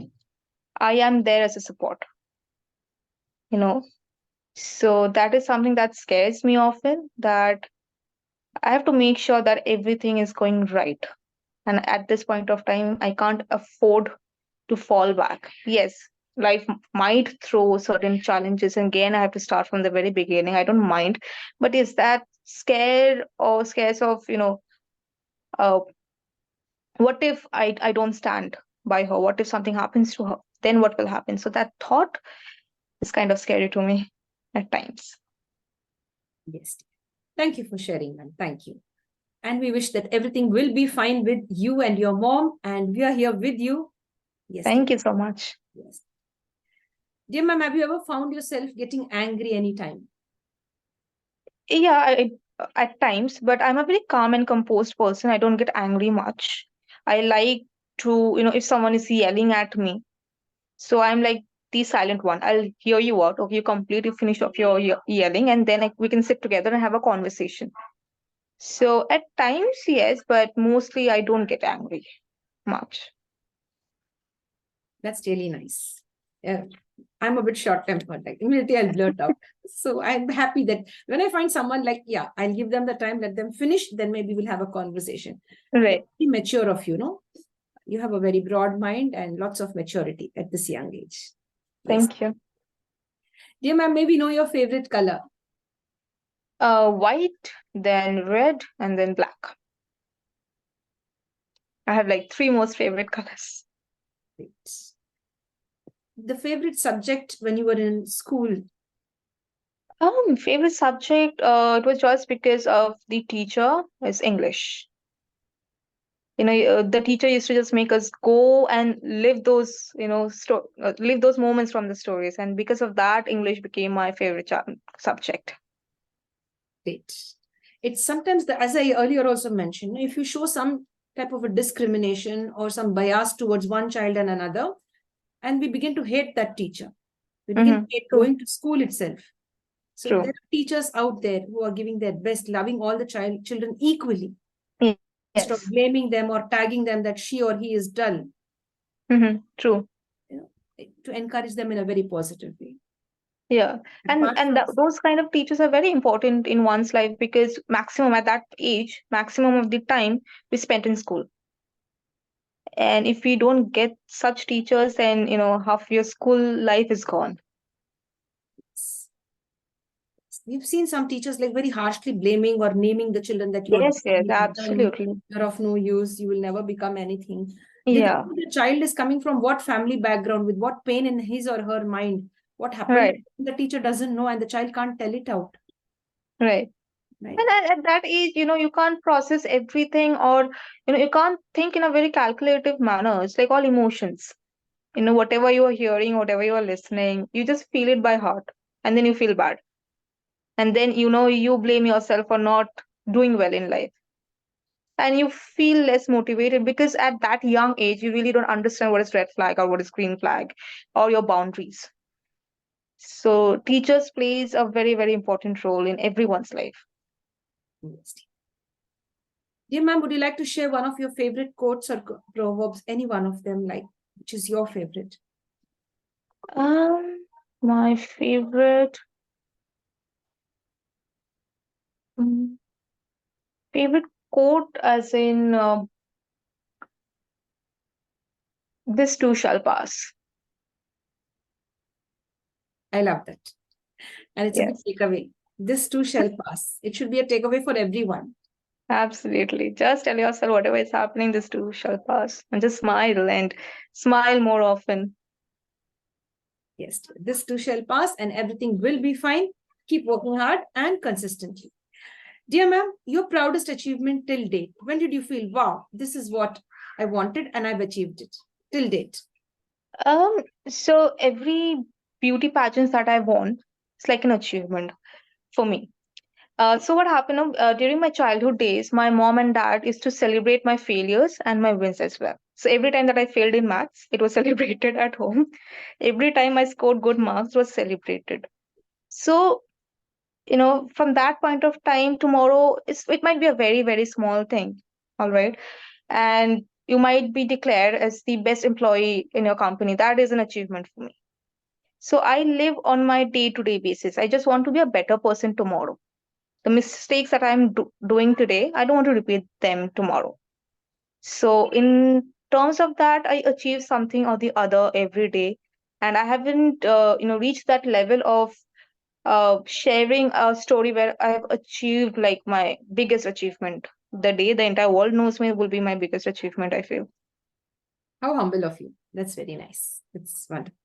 I am there as a support, you know. So that is something that scares me often, that I have to make sure that everything is going right. And at this point of time, I can't afford to fall back. Yes, life might throw certain challenges, and again, I have to start from the very beginning. I don't mind, but is that scare or scares of, uh, what if I don't stand by her? What if something happens to her? Then what will happen? So that thought is kind of scary to me at times. Yes. Thank you for sharing, ma'am. Thank you. And we wish that everything will be fine with you and your mom, and we are here with you. Yes. Thank you so much. Yes. Dear ma'am, have you ever found yourself getting angry anytime? Yeah, at times, but I'm a very calm and composed person. I don't get angry much. I like to, if someone is yelling at me, so I'm like the silent one. I'll hear you out. Okay, you complete, you finish off your yelling, and then we can sit together and have a conversation. So at times, yes, but mostly I don't get angry much. That's really nice. Yeah. I'm a bit short-tempered, like immediately I'll blurt out. So I'm happy that when I find someone like, yeah, I'll give them the time, let them finish, then maybe we'll have a conversation. Right. Be mature of you have a very broad mind and lots of maturity at this young age. Yes. Thank you. Dear ma'am, maybe know your favorite color. White, then red, and then black. I have like three most favorite colors. Great. the favorite subject when you were in school? Favorite subject, it was just because of the teacher is English. The teacher used to just make us go and live those, live those moments from the stories. And because of that, English became my favorite subject. Great. It's sometimes, as I earlier also mentioned, if you show some type of a discrimination or some bias towards one child and another, and we begin to hate that teacher. We begin to hate True. going to school itself. So True. there are teachers out there who are giving their best, loving all the children equally, instead of Yes. blaming them or tagging them that she or he is dull. True. To encourage them in a very positive way. Yeah. And Apart from those kind of teachers are very important in one's life, because maximum at that age, maximum of the time we spent in school. And if we don't get such teachers, then half your school life is gone. we've seen some teachers like very harshly blaming or naming the children that you're Yes, absolutely. you're of no use, you will never become anything. Yeah. The child is coming from what family background, with what pain in his or her mind, what happened, Right. the teacher doesn't know and the child can't tell it out. Right. Right. And at that age, you can't process everything, or you can't think in a very calculative manner. It's like all emotions. Whatever you are hearing, whatever you are listening, you just feel it by heart, and then you feel bad. And then you blame yourself for not doing well in life. And you feel less motivated, because at that young age, you really don't understand what is red flag or what is green flag, or your boundaries. So teachers plays a very, very important role in everyone's life. Dear ma'am, would you like to share one of your favorite quotes or proverbs, any one of them, like which is your favorite? My favorite mm, favorite quote, as in this too shall pass. I love that. And it's a big Yes, takeaway. This too shall pass. It should be a takeaway for everyone. absolutely. Just tell yourself whatever is happening, this too shall pass. And just smile, and smile more often. Yes, this too shall pass and everything will be fine. Keep working hard and consistently. Dear ma'am, your proudest achievement till date. When did you feel, wow, this is what I wanted and I've achieved it till date? So every beauty pageants that I won, it's like an achievement for me. So what happened during my childhood days, my mom and dad used to celebrate my failures and my wins as well. So every time that I failed in maths, it was celebrated at home. Every time I scored good marks, it was celebrated. So, from that point of time, tomorrow it might be a very, very small thing. All right. And you might be declared as the best employee in your company. That is an achievement for me. So I live on my day-to-day basis. I just want to be a better person tomorrow. The mistakes that I'm doing today, I don't want to repeat them tomorrow. So in terms of that, I achieve something or the other every day, and I haven't reached that level of sharing a story where I have achieved like my biggest achievement. The day the entire world knows me will be my biggest achievement, I feel. How humble of you. That's very nice. It's wonderful.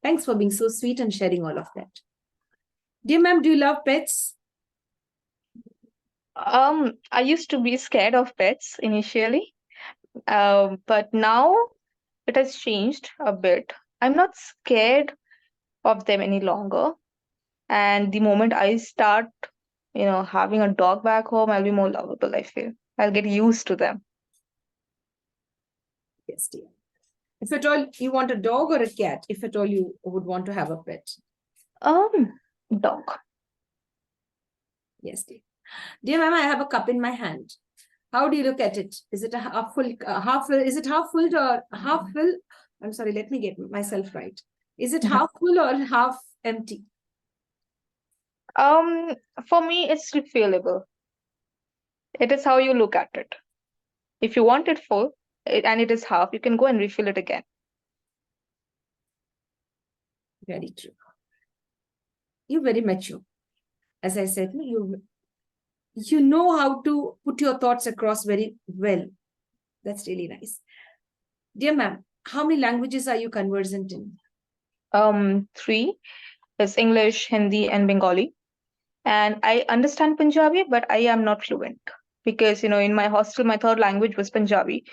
Thanks for being so sweet and sharing all of that. Dear ma'am, do you love pets? I used to be scared of pets initially, but now it has changed a bit. I'm not scared of them any longer. And the moment I start, having a dog back home, I'll be more lovable, I feel. I'll get used to them. Yes, dear. If at all you want a dog or a cat, if at all you would want to have a pet. Dog. Yes, dear. Dear ma'am, I have a cup in my hand. How do you look at it? Is it a half full, is it half full or half full? I'm sorry, let me get myself right. Is it half full or half empty? For me, it's refillable. It is how you look at it. If you want it full and it is half, you can go and refill it again. Very true. You're very mature. As I said, you know how to put your thoughts across very well. That's really nice. Dear ma'am, how many languages are you conversant in? Three is English, Hindi, and Bengali. And I understand Punjabi, but I am not fluent because, in my hostel, my third language was Punjabi.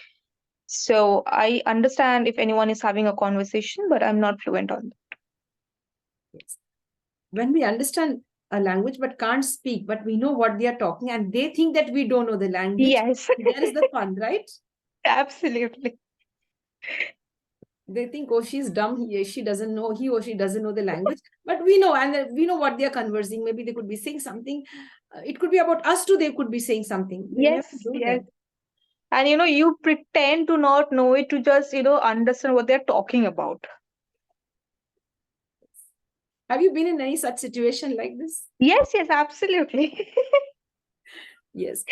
So I understand if anyone is having a conversation, but I'm not fluent on that. Yes. When we understand a language but can't speak, but we know what they are talking, and they think that we don't know the language, Yes, there is the fun, right? absolutely. They think, oh, she's dumb. She doesn't know, he or she doesn't know the language. But we know, and we know what they are conversing. Maybe they could be saying something. It could be about us too. They could be saying something. We never Yes, do yes. that. And you pretend to not know it to just, understand what they're talking about. Have you been in any such situation like this? Yes, yes, absolutely. Yes.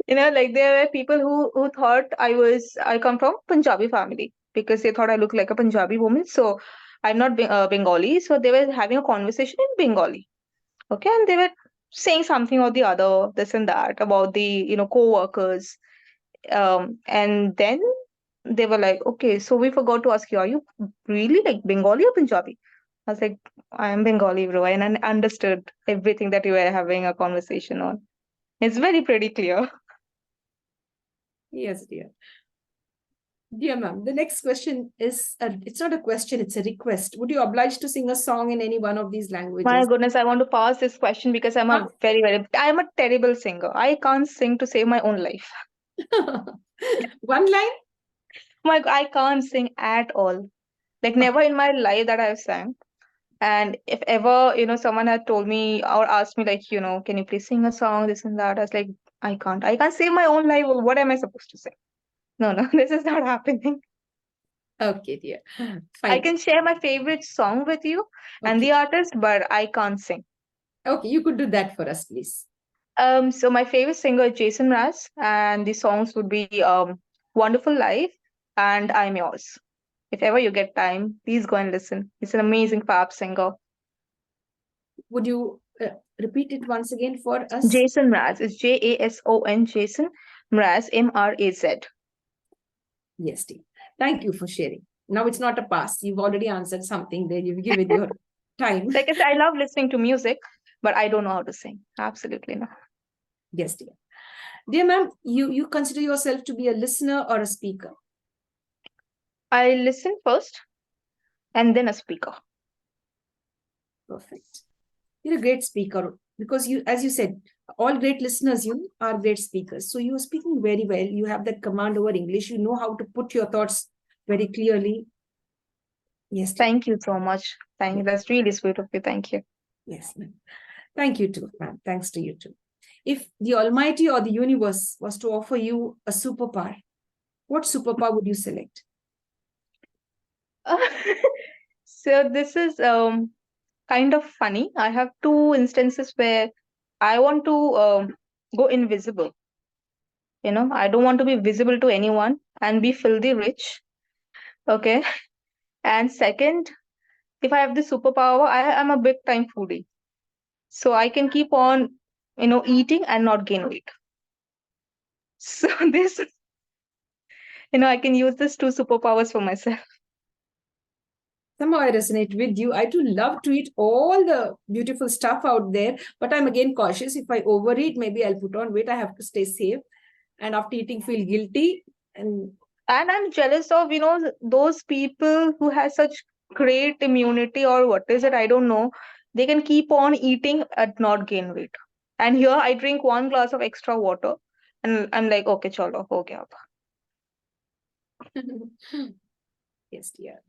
Like there were people who thought I come from Punjabi family because they thought I look like a Punjabi woman. So I'm not Bengali. So they were having a conversation in Bengali. Okay, and they were saying something or the other, this and that about the co-workers. And then they were like, okay, so we forgot to ask you, are you really like Bengali or Punjabi? I was like, I am Bengali, bro, and I understood everything that you were having a conversation on. It's very pretty clear. Yes, dear. Dear ma'am, the next question is, it's not a question, it's a request. Would you oblige to sing a song in any one of these My languages? goodness, I want to pass this question because I'm a terrible singer. I can't sing to save my own life. One line? I can't sing at all. Like never in my life that I've sang. And if ever, someone had told me or asked me like, can you please sing a song, this and that, I was like, I can't. I can't save my own life. What am I supposed to say? No, no, this is not happening. Okay, dear. I Fine. can share my favorite song with you and Okay. the artist, but I can't sing. Okay, you could do that for us, please. So my favorite singer is Jason Mraz, and the songs would be Wonderful Life and I'm Yours. If ever you get time, please go and listen. He's an amazing pop singer. Would you repeat it once again for us? Jason Mraz is Jason, Jason Mraz, Mraz. Yes, dear. Thank you for sharing. Now it's not a pass. You've already answered something there. You've given your time. Like I said, I love listening to music, but I don't know how to sing. Absolutely not. Yes, dear. Dear ma'am, you consider yourself to be a listener or a speaker? I listen first and then a speaker. Perfect. You're a great speaker because you, as you said, all great listeners, are great speakers. So you're speaking very well. You have that command over English. You know how to put your thoughts very clearly. Yes, dear. Thank you so much. Thank you. Yes, That's really sweet of you. Thank you. yes, ma'am. Thank you too, ma'am. Thanks to you too. If the Almighty or the universe was to offer you a superpower, what superpower would you select? So this is kind of funny. I have two instances where I want to go invisible. I don't want to be visible to anyone and be filthy rich. Okay. And second, if I have the superpower, I am a big time foodie. So I can keep on, eating and not gain weight. So this, I can use these two superpowers for myself. Somehow I resonate with you. I too love to eat all the beautiful stuff out there, but I'm again cautious. If I overeat, maybe I'll put on weight. I have to stay safe. And after eating, feel guilty. And And I'm jealous of, those people who has such great immunity or what is it, I don't know. They can keep on eating and not gain weight. And here I drink 1 glass of extra water and I'm like, okay, chalo, ho gaya. yes, dear.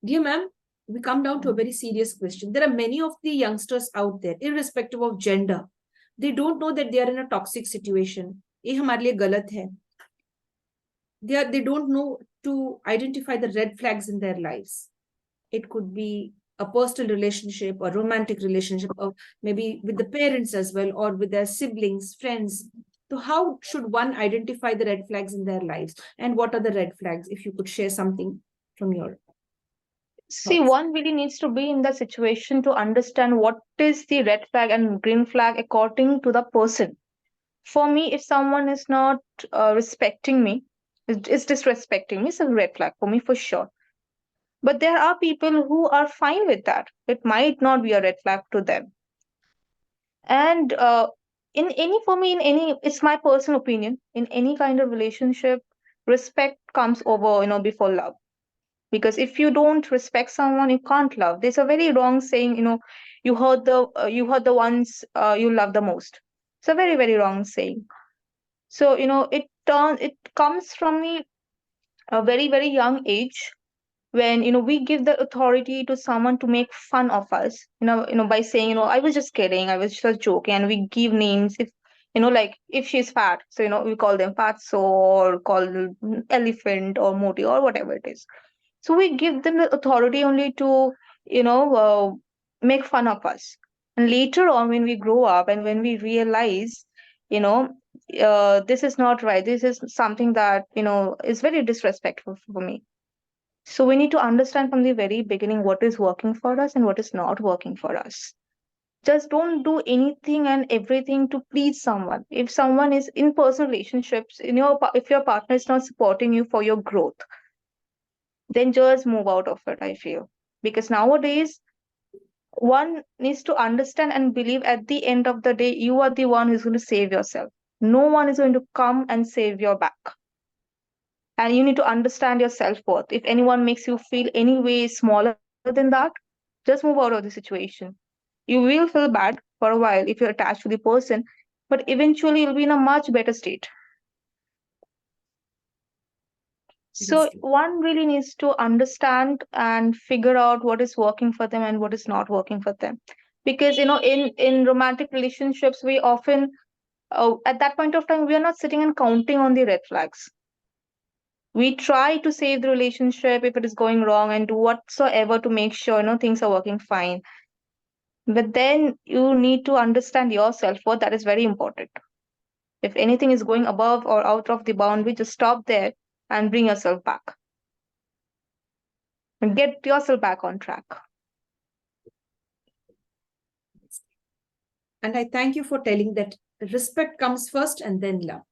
Dear ma'am, we come down to a very serious question. There are many of the youngsters out there, irrespective of gender. They don't know that they are in a toxic situation. ये हमारे लिए गलत है. They don't know to identify the red flags in their lives. It could be a personal relationship or romantic relationship, or maybe with the parents as well, or with their siblings, friends. So how should one identify the red flags in their lives? And what are the red flags? If you could share something from your See, thoughts. one really needs to be in the situation to understand what is the red flag and green flag according to the person. For me, if someone is not respecting me, is disrespecting me, it's a red flag for me for sure. But there are people who are fine with that. It might not be a red flag to them. And in any, for me, in any, it's my personal opinion, in any kind of relationship, respect comes over, before love. Because if you don't respect someone, you can't love. There's a very wrong saying, you hurt the ones you love the most. It's a very, very wrong saying. So, it comes from a very, very young age, when we give the authority to someone to make fun of us, by saying, I was just kidding, I was just joking, and we give names. If like, if she's fat, so we call them fatso, or call elephant or moti, or whatever it is. So we give them the authority only to make fun of us. And later on, when we grow up and when we realize, you know this is not right, this is something that is very disrespectful for me. So we need to understand from the very beginning what is working for us and what is not working for us. Just don't do anything and everything to please someone. If someone is in personal relationships, if your partner is not supporting you for your growth, then just move out of it, I feel. Because nowadays, one needs to understand and believe, at the end of the day, you are the one who's going to save yourself. No one is going to come and save your back. And you need to understand your self worth. If anyone makes you feel any way smaller than that, just move out of the situation. You will feel bad for a while if you're attached to the person, but eventually you'll be in a much better state. That's So true. one really needs to understand and figure out what is working for them and what is not working for them. Because in romantic relationships, we often, at that point of time, we are not sitting and counting on the red flags. We try to save the relationship if it is going wrong, and do whatsoever to make sure things are working fine. But then you need to understand yourself worth. That is very important. If anything is going above or out of the boundary, just stop there and bring yourself back and get yourself back on track. And I thank you for telling that respect comes first and then love.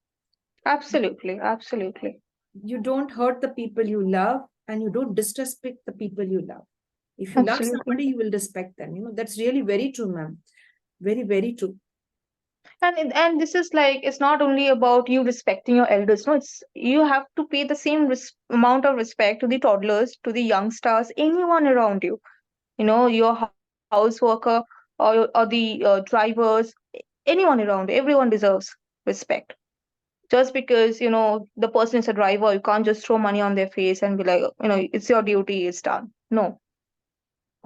Absolutely, absolutely. You don't hurt the people you love, and you don't disrespect the people you love. If you love Absolutely. somebody, you will respect them. That's really very true, ma'am. Very, very true. And this is like, it's not only about you respecting your elders. No, it's, you have to pay the same amount of respect to the toddlers, to the youngsters, anyone around you. Your houseworker, or the drivers, anyone around, everyone deserves respect. Just because the person is a driver, you can't just throw money on their face and be like, it's your duty, it's done. No,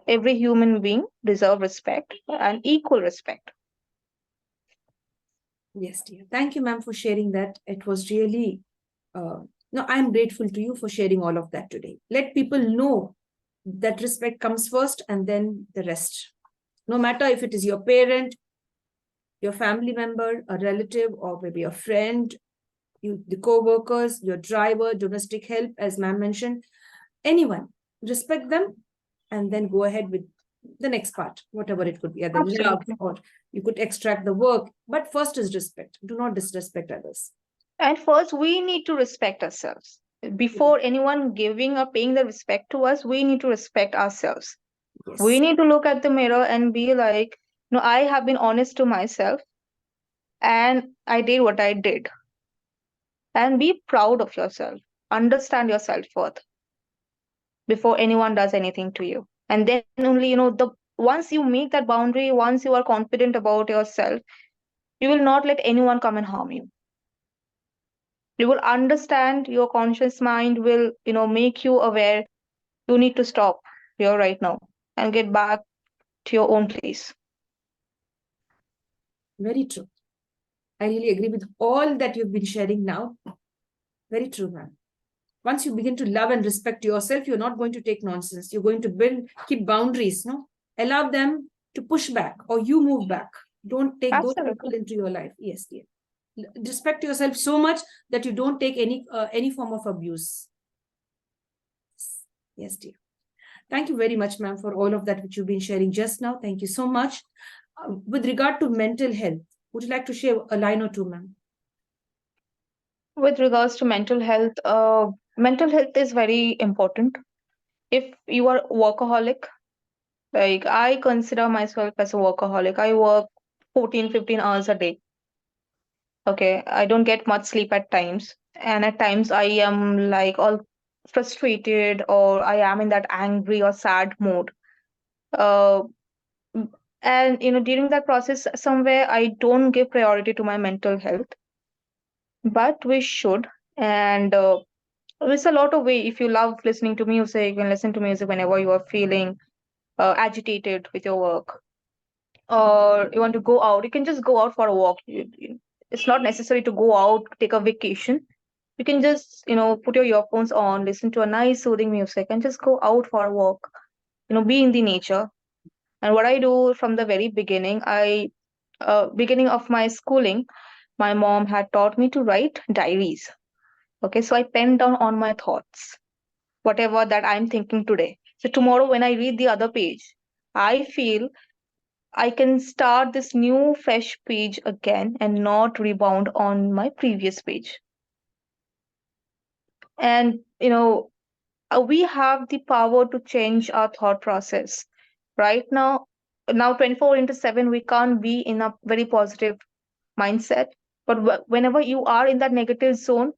every human being deserves respect, and equal respect. Yes, dear. Thank you, ma'am, for sharing that. It was really, no, I'm grateful to you for sharing all of that today. Let people know that respect comes first and then the rest. No matter if it is your parent, your family member, a relative, or maybe a friend, the co-workers, your driver, domestic help, as ma'am mentioned, anyone, respect them and then go ahead with the next part, whatever it could be, either love, Absolutely. or you could extract the work. But first is respect. Do not disrespect others. And first, we need to respect ourselves. Before anyone giving or paying the respect to us, we need to respect ourselves. We Yes. need to look at the mirror and be like, no, I have been honest to myself and I did what I did. And be proud of yourself. Understand your self worth before anyone does anything to you. And then only, the once you make that boundary, once you are confident about yourself, you will not let anyone come and harm you. You will understand, your conscious mind will, make you aware, you need to stop here right now and get back to your own place. Very true. I really agree with all that you've been sharing now. Very true, ma'am. Once you begin to love and respect yourself, you're not going to take nonsense. You're going to keep boundaries, no? Allow them to push back or you move back. Don't take those people Absolutely. into your life. Yes, dear. Respect yourself so much that you don't take any form of abuse. Yes, dear. Thank you very much, ma'am, for all of that which you've been sharing just now. Thank you so much. With regard to mental health, would you like to share a line or two, ma'am? With regards to mental health is very important. If you are workaholic, like I consider myself as a workaholic. I work 14, 15 hours a day. Okay, I don't get much sleep at times. And at times I am like all frustrated, or I am in that angry or sad mode. Uh, and during that process, somewhere I don't give priority to my mental health, but we should. And there's a lot of way. If you love listening to music, you can listen to music whenever you are feeling agitated with your work, or you want to go out, you can just go out for a walk. It's not necessary to go out, take a vacation. You can just put your earphones on, listen to a nice soothing music, and just go out for a walk, be in the nature. And what I do from the very beginning, beginning of my schooling, my mom had taught me to write diaries. Okay, so I pen down on my thoughts, whatever that I'm thinking today. So tomorrow when I read the other page, I feel I can start this new fresh page again and not rebound on my previous page. And we have the power to change our thought process. Right now 24 into 7, we can't be in a very positive mindset. But whenever you are in that negative zone,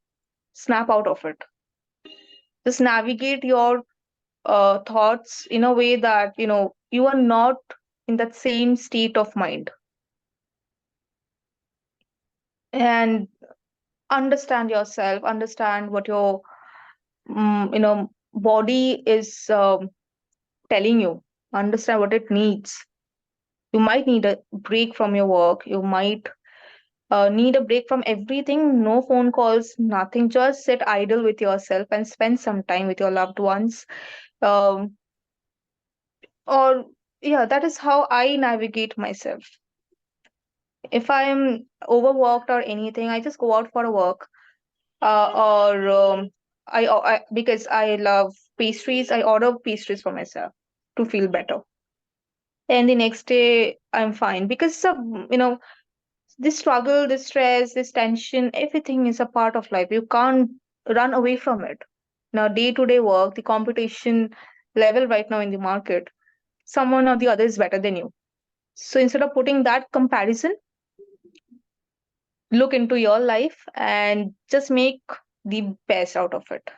snap out of it. Just navigate your thoughts in a way that you are not in that same state of mind. And understand yourself, understand what your body is telling you, understand what it needs. You might need a break from your work, you might need a break from everything. No phone calls, nothing. Just sit idle with yourself and spend some time with your loved ones. um, or yeah, that is how I navigate myself. If I'm overworked or anything, I just go out for a walk. Or because I love pastries, I order pastries for myself to feel better. And the next day I'm fine, because this struggle, this stress, this tension, everything is a part of life. You can't run away from it. Now, day to day work, the competition level right now in the market, someone or the other is better than you. So instead of putting that comparison, look into your life and just make the best out of it.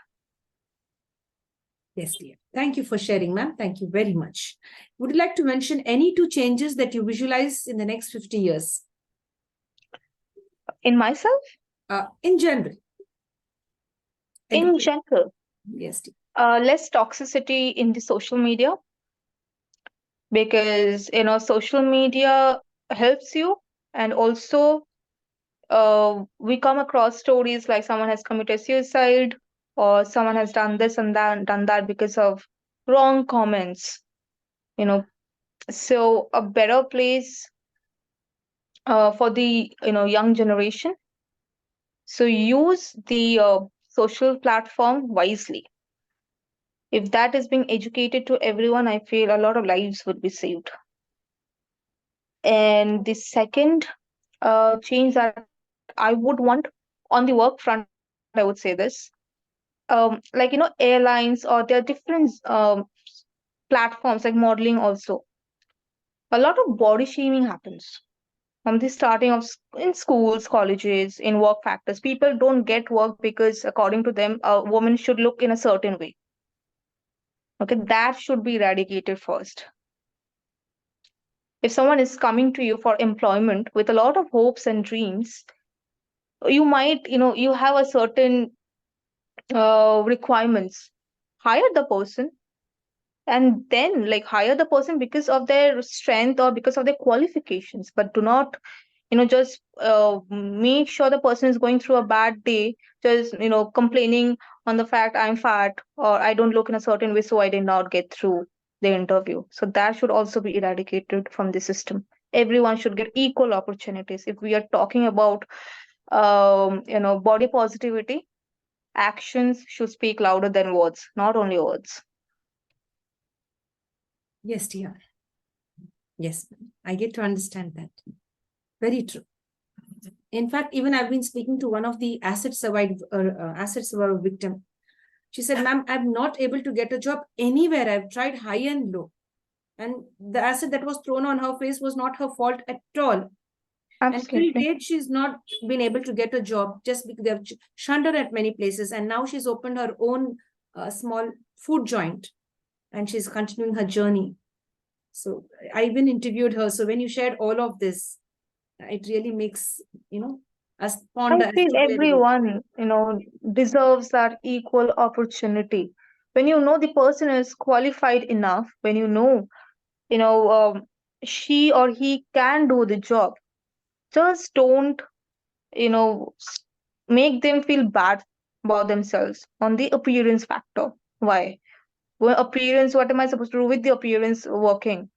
Yes, dear. Thank you for sharing, ma'am. Thank you very much. Would you like to mention any two changes that you visualize in the next 50 years? In myself, In general. in general, Yes, dear. less toxicity in the social media, because social media helps you. And also, we come across stories like someone has committed suicide, or someone has done this and that, done that because of wrong comments. You know, so a better place for the young generation. So use the social platform wisely. If that is being educated to everyone, I feel a lot of lives would be saved. And the second change that I would want on the work front, I would say this. Like airlines, or there are different platforms like modeling also. A lot of body shaming happens from the starting of in schools, colleges, in work factors. People don't get work because according to them a woman should look in a certain way. Okay, that should be eradicated first. If someone is coming to you for employment with a lot of hopes and dreams, you might you have a certain requirements. Hire the person, and then like hire the person because of their strength or because of their qualifications, but do not just make sure the person is going through a bad day, just complaining on the fact I'm fat or I don't look in a certain way, so I did not get through the interview. So that should also be eradicated from the system. Everyone should get equal opportunities. If we are talking about body positivity, actions should speak louder than words, not only words. Yes, dear. Yes, I get to understand that. Very true. In fact, even I've been speaking to one of the asset survivor victim. She said, ma'am, I'm not able to get a job anywhere. I've tried high and low. And the acid that was thrown on her face was not her fault at all. And till Absolutely. date, she's not been able to get a job just because they've shunned her at many places. And now she's opened her own small food joint and she's continuing her journey. So I even interviewed her. So when you shared all of this, it really makes, us I ponder as feel to where we. everyone, deserves that equal opportunity. When you know the person is qualified enough, when you know, she or he can do the job, just don't, you know, s- make them feel bad about themselves on the appearance factor. Why? Well, appearance, what am I supposed to do with the appearance working?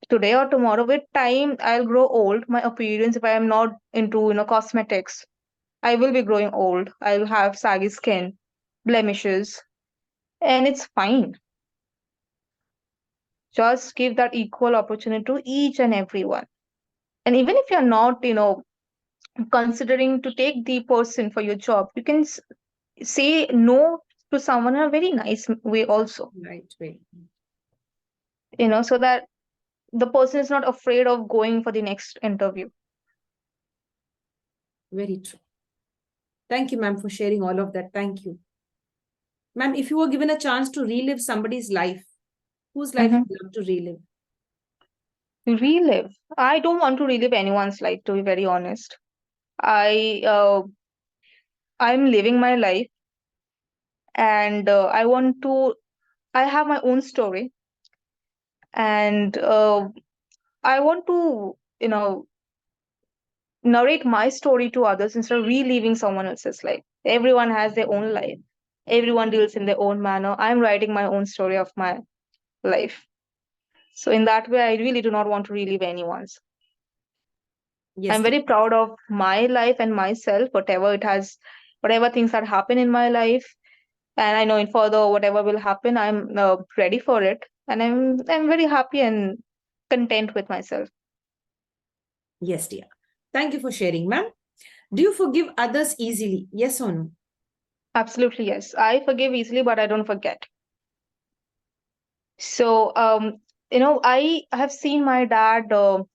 Today or tomorrow, with time, I'll grow old. My appearance, if I am not into, cosmetics, I will be growing old. I'll have saggy skin, blemishes, and it's fine. Just give that equal opportunity to each and everyone. And even if you're not, considering to take the person for your job, you can say no to someone in a very nice way also, Right way. so that the person is not afraid of going for the next interview. Very true. Thank you, ma'am, for sharing all of that. Thank you. Ma'am, if you were given a chance to relive somebody's life, whose life Hmm. would you love to relive? Relive. I don't want to relive anyone's life, to be very honest. I I'm living my life, and I have my own story, and I want to, narrate my story to others instead of reliving someone else's life. Everyone has their own life. Everyone deals in their own manner. I'm writing my own story of my life. So in that way, I really do not want to relive anyone's. Yes, I'm dear. very proud of my life and myself, whatever things that happen in my life. And I know in further, whatever will happen, I'm ready for it. And I'm very happy and content with myself. Yes, dear. Thank you for sharing, ma'am. Do you forgive others easily? Yes or no? Absolutely, yes. I forgive easily, but I don't forget. So, I have seen my dad the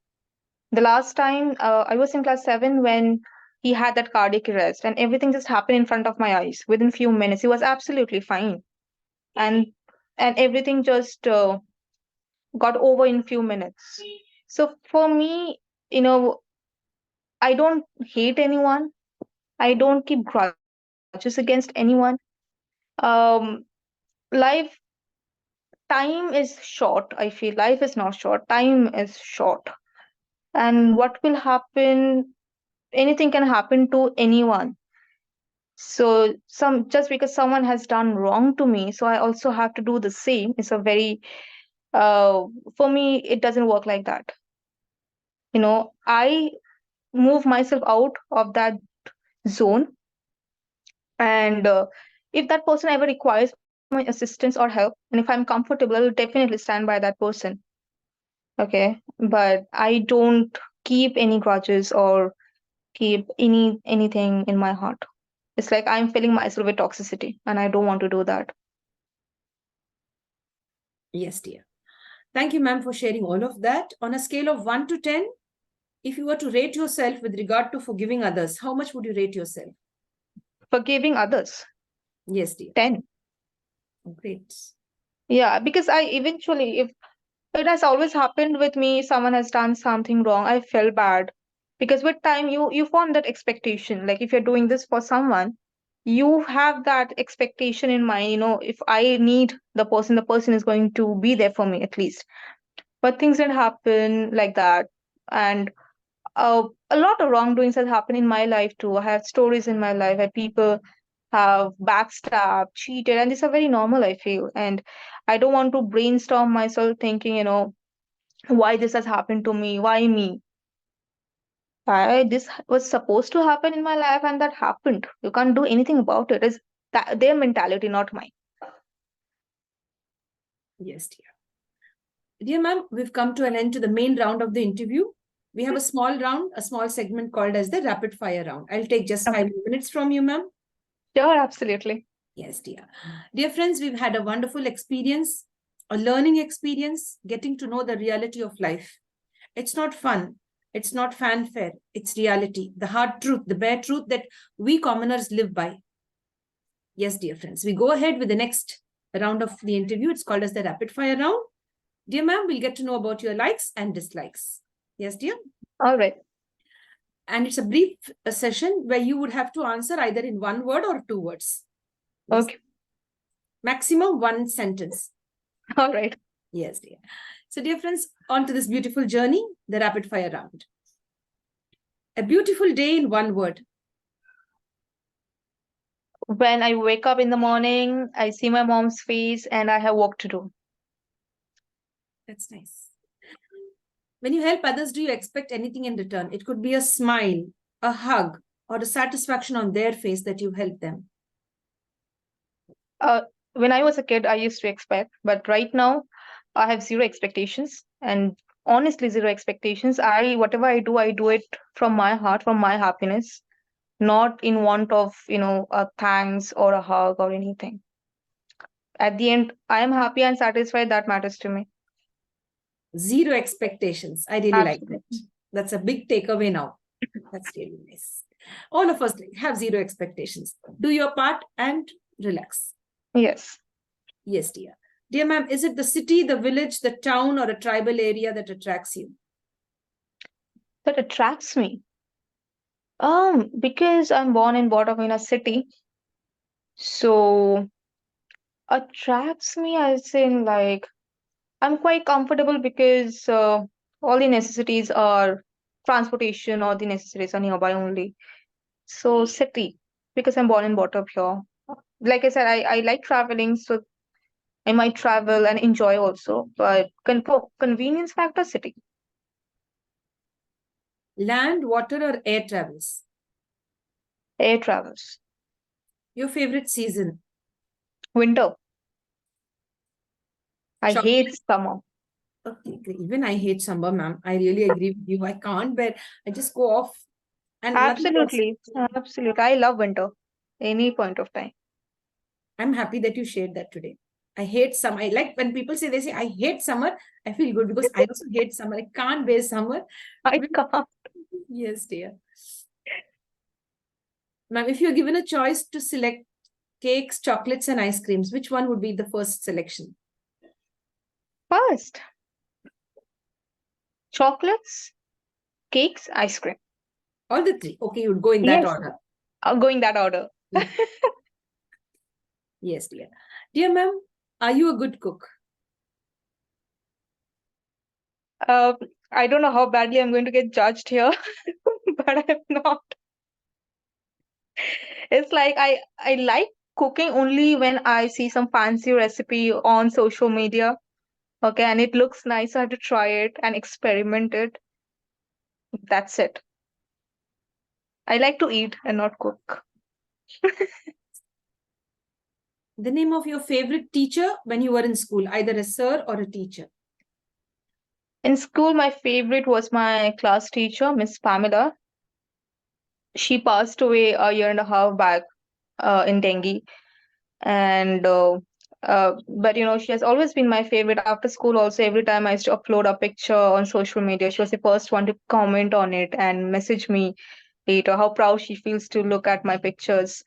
last time I was in class 7 when he had that cardiac arrest, and everything just happened in front of my eyes within few minutes. He was absolutely fine, and everything just got over in few minutes. So for me, you know, I don't hate anyone. I don't keep grudges against anyone. Um, life time is short. I feel life is not short. Time is short, and what will happen, anything can happen to anyone. So some just because someone has done wrong to me, so I also have to do the same. It's a very for me it doesn't work like that. I move myself out of that zone, and if that person ever requires my assistance or help, and if I'm comfortable, I will definitely stand by that person. Okay, but I don't keep any grudges or keep anything in my heart. It's like I'm filling myself with toxicity, and I don't want to do that. Yes, dear. Thank you, ma'am, for sharing all of that. On a scale of 1 to 10, if you were to rate yourself with regard to forgiving others, how much would you rate yourself? Forgiving others, Yes, dear. 10. Great. Yeah, because I eventually, if it has always happened with me, someone has done something wrong, I feel bad. Because with time, you form that expectation. Like if you're doing this for someone, you have that expectation in mind. If I need the person is going to be there for me at least. But things didn't happen like that. And a lot of wrongdoings has happened in my life too. I have stories in my life where people have backstabbed, cheated, and these are very normal, I feel. And I don't want to brainstorm myself thinking, why this has happened to me, why me. This was supposed to happen in my life, and that happened. You can't do anything about it. It's their mentality, not mine. Yes, dear. Dear ma'am, we've come to an end to the main round of the interview. We have a small round, a small segment called as the rapid fire round. I'll take just Okay. 5 minutes from you, ma'am. Sure, absolutely. Yes, dear. Dear friends, we've had a wonderful experience, a learning experience, getting to know the reality of life. It's not fun. It's not fanfare. It's reality, the hard truth, the bare truth that we commoners live by. Yes, dear friends, we go ahead with the next round of the interview. It's called as the rapid fire round. Dear ma'am, we'll get to know about your likes and dislikes. Yes, dear. All right. And it's a brief session where you would have to answer either in one word or two words. Yes. Okay. Maximum one sentence. All right. Yes, dear. So, dear friends, on to this beautiful journey, the rapid fire round. A beautiful day in one word. When I wake up in the morning, I see my mom's face and I have work to do. That's nice. When you help others, do you expect anything in return? It could be a smile, a hug, or a satisfaction on their face that you helped them. When I was a kid, I used to expect, but right now, I have zero expectations, and honestly, zero expectations. Whatever I do it from my heart, from my happiness, not in want of, a thanks or a hug or anything. At the end, I am happy and satisfied. That matters to me. Zero expectations. I really like that. Absolutely. That's a big takeaway now. That's really nice. All of us have zero expectations. Do your part and relax. Yes. Yes, dear. Dear ma'am, is it the city, the village, the town, or a tribal area that attracts you? That attracts me. Because I'm born and brought up in a city, so attracts me as in like I'm quite comfortable because all the necessities are transportation, or the necessities are nearby only. So city, because I'm born and brought up here. Like I said, I like traveling, so I might travel and enjoy also. But for convenience factor, city. Land, water, or air travels? Air travels. Your favorite season? Winter. I Chocolate. hate summer. Okay, even I hate summer, ma'am. I really agree with you. I can't bear. I just go off and nothing else. Absolutely. Absolutely. I love winter. Any point of time. I'm happy that you shared that today. I hate summer. I like when people say, they say, I hate summer. I feel good because I also hate summer. I can't bear summer. I can't. Yes, dear. Ma'am, if you're given a choice to select cakes, chocolates, and ice creams, which one would be the first selection? First, chocolates, cakes, ice cream. All the three. Okay, you would go in that Yes, order. going that order. Yes, dear. Dear ma'am, are you a good cook? Uh, I don't know how badly I'm going to get judged here, but I'm not. It's like I like cooking only when I see some fancy recipe on social media. Okay, and it looks nice. I have to try it and experiment it. That's it. I like to eat and not cook. The name of your favorite teacher when you were in school, either a sir or a teacher? In school, my favorite was my class teacher, Miss Pamela. She passed away a year and a half back in dengue, and but she has always been my favorite. After school, also every time I used to upload a picture on social media, she was the first one to comment on it and message me later how proud she feels to look at my pictures.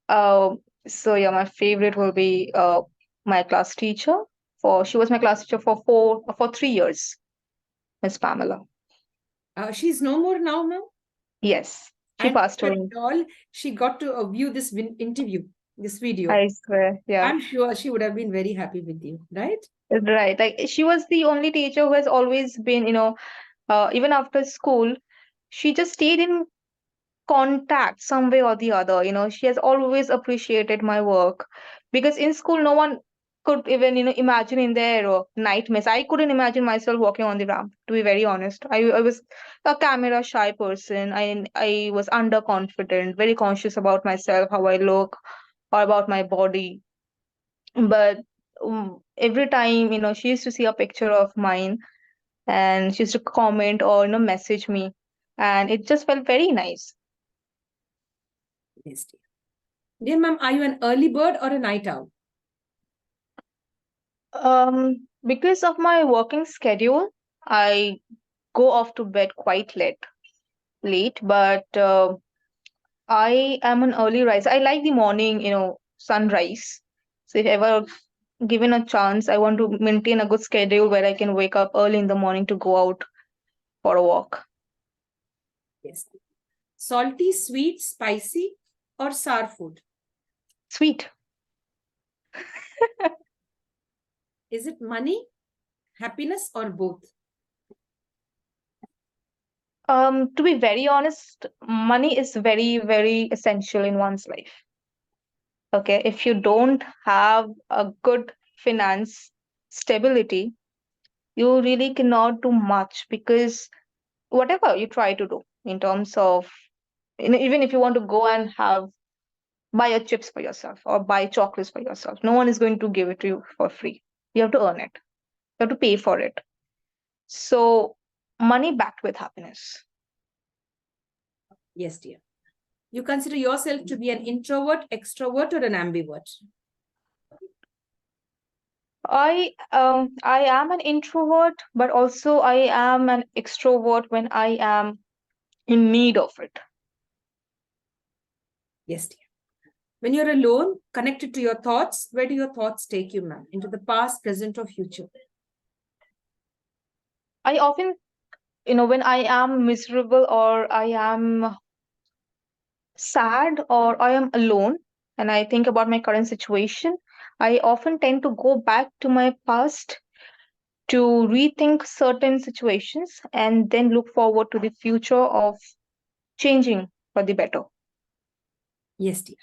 Uh, so yeah, my favorite will be my class teacher. For She was my class teacher for 3 years, Miss Pamela. She's no more now, ma'am. Yes, she And passed if away. at all she got to view this interview, this video, I swear, yeah. I'm sure she would have been very happy with you, right? Right. Like she was the only teacher who has always been, even after school, she just stayed in contact some way or the other. She has always appreciated my work because in school, no one could even, imagine in their nightmares. I couldn't imagine myself walking on the ramp, to be very honest. I was a camera shy person. I was underconfident, very conscious about myself, how I look, or about my body. But every time, she used to see a picture of mine and she used to comment or, message me. And it just felt very nice. Yes, dear. Dear ma'am, are you an early bird or a night owl? Because of my working schedule, I go off to bed quite late, but I am an early riser. I like the morning, sunrise. So if ever given a chance, I want to maintain a good schedule where I can wake up early in the morning to go out for a walk. Yes. Salty, sweet, spicy, or sour food? Sweet. Is it money, happiness, or both? To be very honest, money is very, very essential in one's life. Okay, if you don't have a good finance stability, you really cannot do much because whatever you try to do in terms of, even if you want to go and have buy a chips for yourself or buy chocolates for yourself, no one is going to give it to you for free. You have to earn it. You have to pay for it. So money backed with happiness. Yes, dear. You consider yourself to be an introvert, extrovert, or an ambivert? I am an introvert, but also I am an extrovert when I am in need of it. Yes, dear. When you're alone, connected to your thoughts, where do your thoughts take you, ma'am? Into the past, present, or future? I often, when I am miserable or I am sad or I am alone and I think about my current situation, I often tend to go back to my past to rethink certain situations and then look forward to the future of changing for the better. Yes, dear.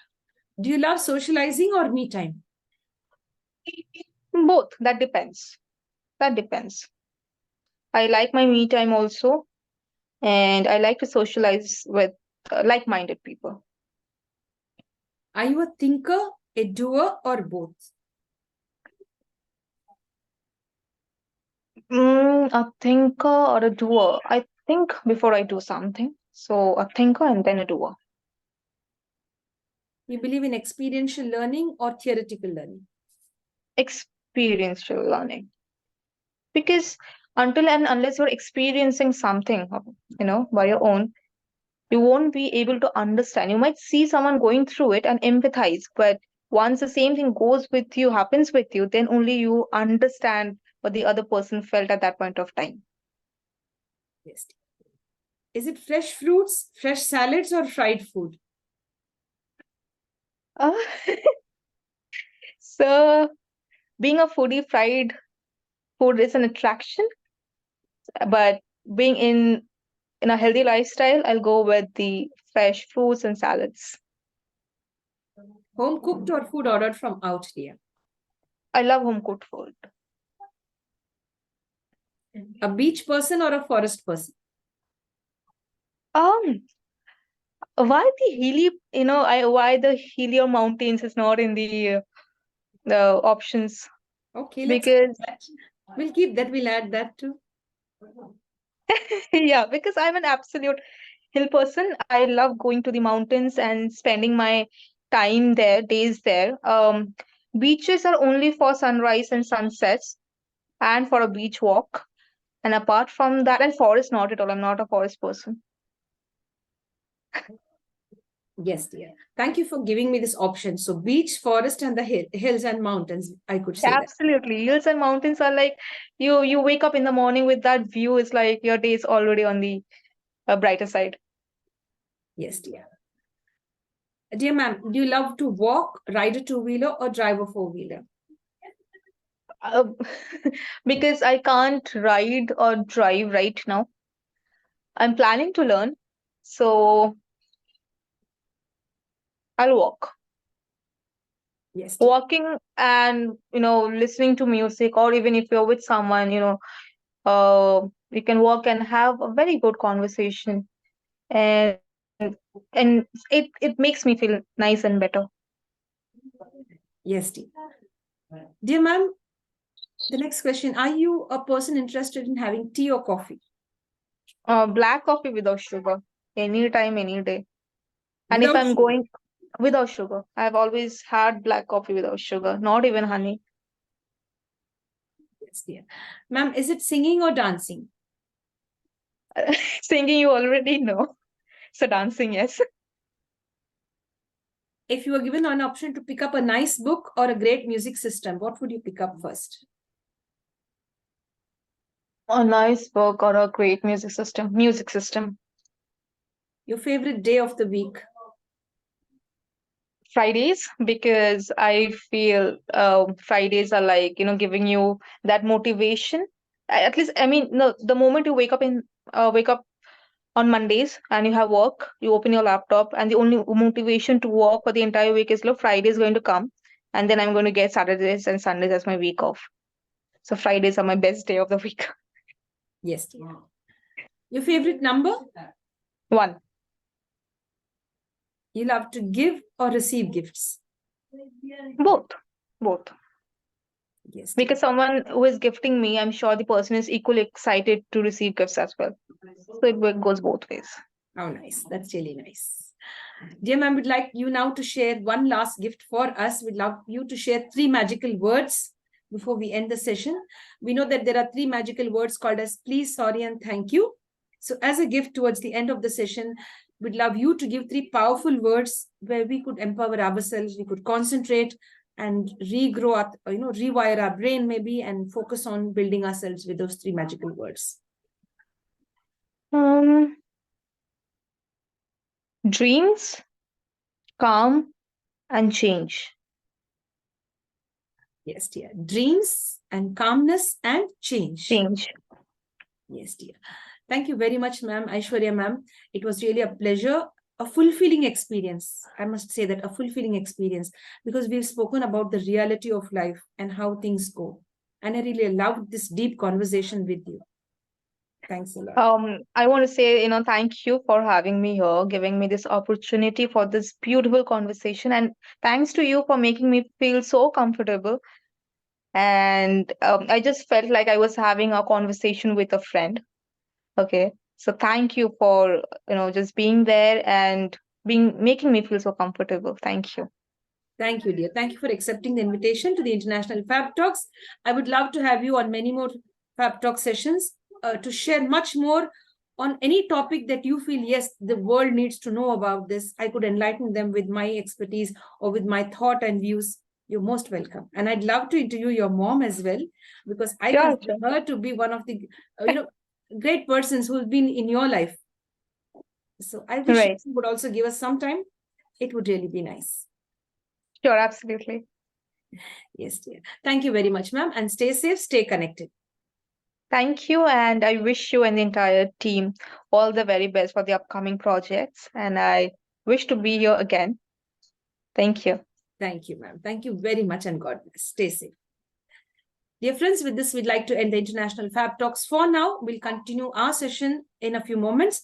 Do you love socializing or me time? Both, that depends. That depends. I like my me time also, and I like to socialize with like-minded people. Are you a thinker, a doer, or both? A thinker or a doer? I think before I do something. So a thinker and then a doer. You believe in experiential learning or theoretical learning? Experiential learning. Because until and unless you're experiencing something, by your own, you won't be able to understand. You might see someone going through it and empathize, but once the same thing goes with you, happens with you, then only you understand what the other person felt at that point of time. Yes. Is it fresh fruits, fresh salads, or fried food? Uh, so, being a foodie, fried food is an attraction, but being in a healthy lifestyle, I'll go with the fresh fruits and salads. Home cooked or food ordered from out, dear? I love home cooked food. A beach person or a forest person? Um, why the hilly, why the hillier mountains is not in the options? Okay, let's Because we'll keep that. We'll add that too. yeah, because I'm an absolute hill person. I love going to the mountains and spending my time there, days there. Beaches are only for sunrise and sunsets and for a beach walk. And apart from that, and forest not at all. I'm not a forest person. Yes, dear. Thank you for giving me this option. So, beach, forest, and the hills and mountains. I could say that. Absolutely. Hills and mountains are like you wake up in the morning with that view. It's like your day is already on the brighter side. Yes, dear. Dear ma'am, do you love to walk, ride a two-wheeler, or drive a four-wheeler? Uh, because I can't ride or drive right now. I'm planning to learn. So I'll walk. Yes, dear. Walking and listening to music, or even if you're with someone, you can walk and have a very good conversation, and it makes me feel nice and better. Yes, dear. Dear ma'am, the next question: are you a person interested in having tea or coffee? Black coffee without sugar, anytime, any day. And if Without I'm sugar. going, Without sugar. I've always had black coffee without sugar, not even honey. Yes, dear. Ma'am, is it singing or dancing? Singing, you already know. So dancing, yes. If you were given an option to pick up a nice book or a great music system, what would you pick up first? A nice book or a great music system. Music system. Your favorite day of the week? Fridays, because I feel Fridays are like, giving you that motivation. At least, I mean, no, the moment you wake up on Mondays and you have work, you open your laptop, and the only motivation to work for the entire week is, look, Friday is going to come, and then I'm going to get Saturdays and Sundays as my week off. So Fridays are my best day of the week. Yes, dear. Your favorite number? 1. You love to give or receive gifts? Both. Both. Yes, dear. Because someone who is gifting me, I'm sure the person is equally excited to receive gifts as well. So it goes both ways. Oh, nice. That's really nice. Dear ma'am, we'd like you now to share one last gift for us. We'd love you to share 3 magical words before we end the session. We know that there are 3 magical words called as please, sorry, and thank you. So as a gift towards the end of the session, we'd love you to give 3 powerful words where we could empower ourselves, we could concentrate and regrow, rewire our brain maybe, and focus on building ourselves with those 3 magical words. Dreams, calm, and change. Yes, dear. Dreams and calmness and change. Change. Yes, dear. Thank you very much, ma'am, Aishwarya ma'am. It was really a pleasure, a fulfilling experience. I must say that a fulfilling experience, because we've spoken about the reality of life and how things go. And I really loved this deep conversation with you. Thanks a lot. I want to say, thank you for having me here, giving me this opportunity for this beautiful conversation. And thanks to you for making me feel so comfortable. And I just felt like I was having a conversation with a friend. Okay. So thank you for, just being there and making me feel so comfortable. Thank you. Thank you, dear. Thank you for accepting the invitation to the International Fab Talks. I would love to have you on many more Fab Talk sessions to share much more on any topic that you feel, yes, the world needs to know about this. I could enlighten them with my expertise or with my thought and views. You're most welcome. And I'd love to interview your mom as well, because I consider her to be one of the, great persons who've been in your life. So I wish you would also give us some time. It would really be nice. Sure, absolutely. Yes, dear. Thank you very much, ma'am. And stay safe, stay connected. Thank you. And I wish you and the entire team all the very best for the upcoming projects. And I wish to be here again. Thank you. Thank you, ma'am. Thank you very much, and God bless. Stay safe. Dear friends, with this, we'd like to end the International Fab Talks for now. We'll continue our session in a few moments.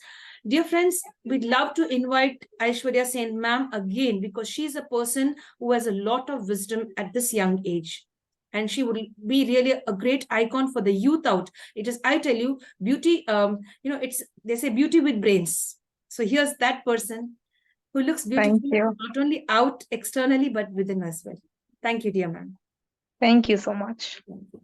Dear friends, we'd love to invite Aishwarya Sen ma'am again, because she's a person who has a lot of wisdom at this young age. And she would be really a great icon for the youth out. It is, I tell you, beauty, they say beauty with brains. So here's that person who looks beautiful, not only out externally, but within as well. Thank you, dear ma'am. Thank you so much. Thank you.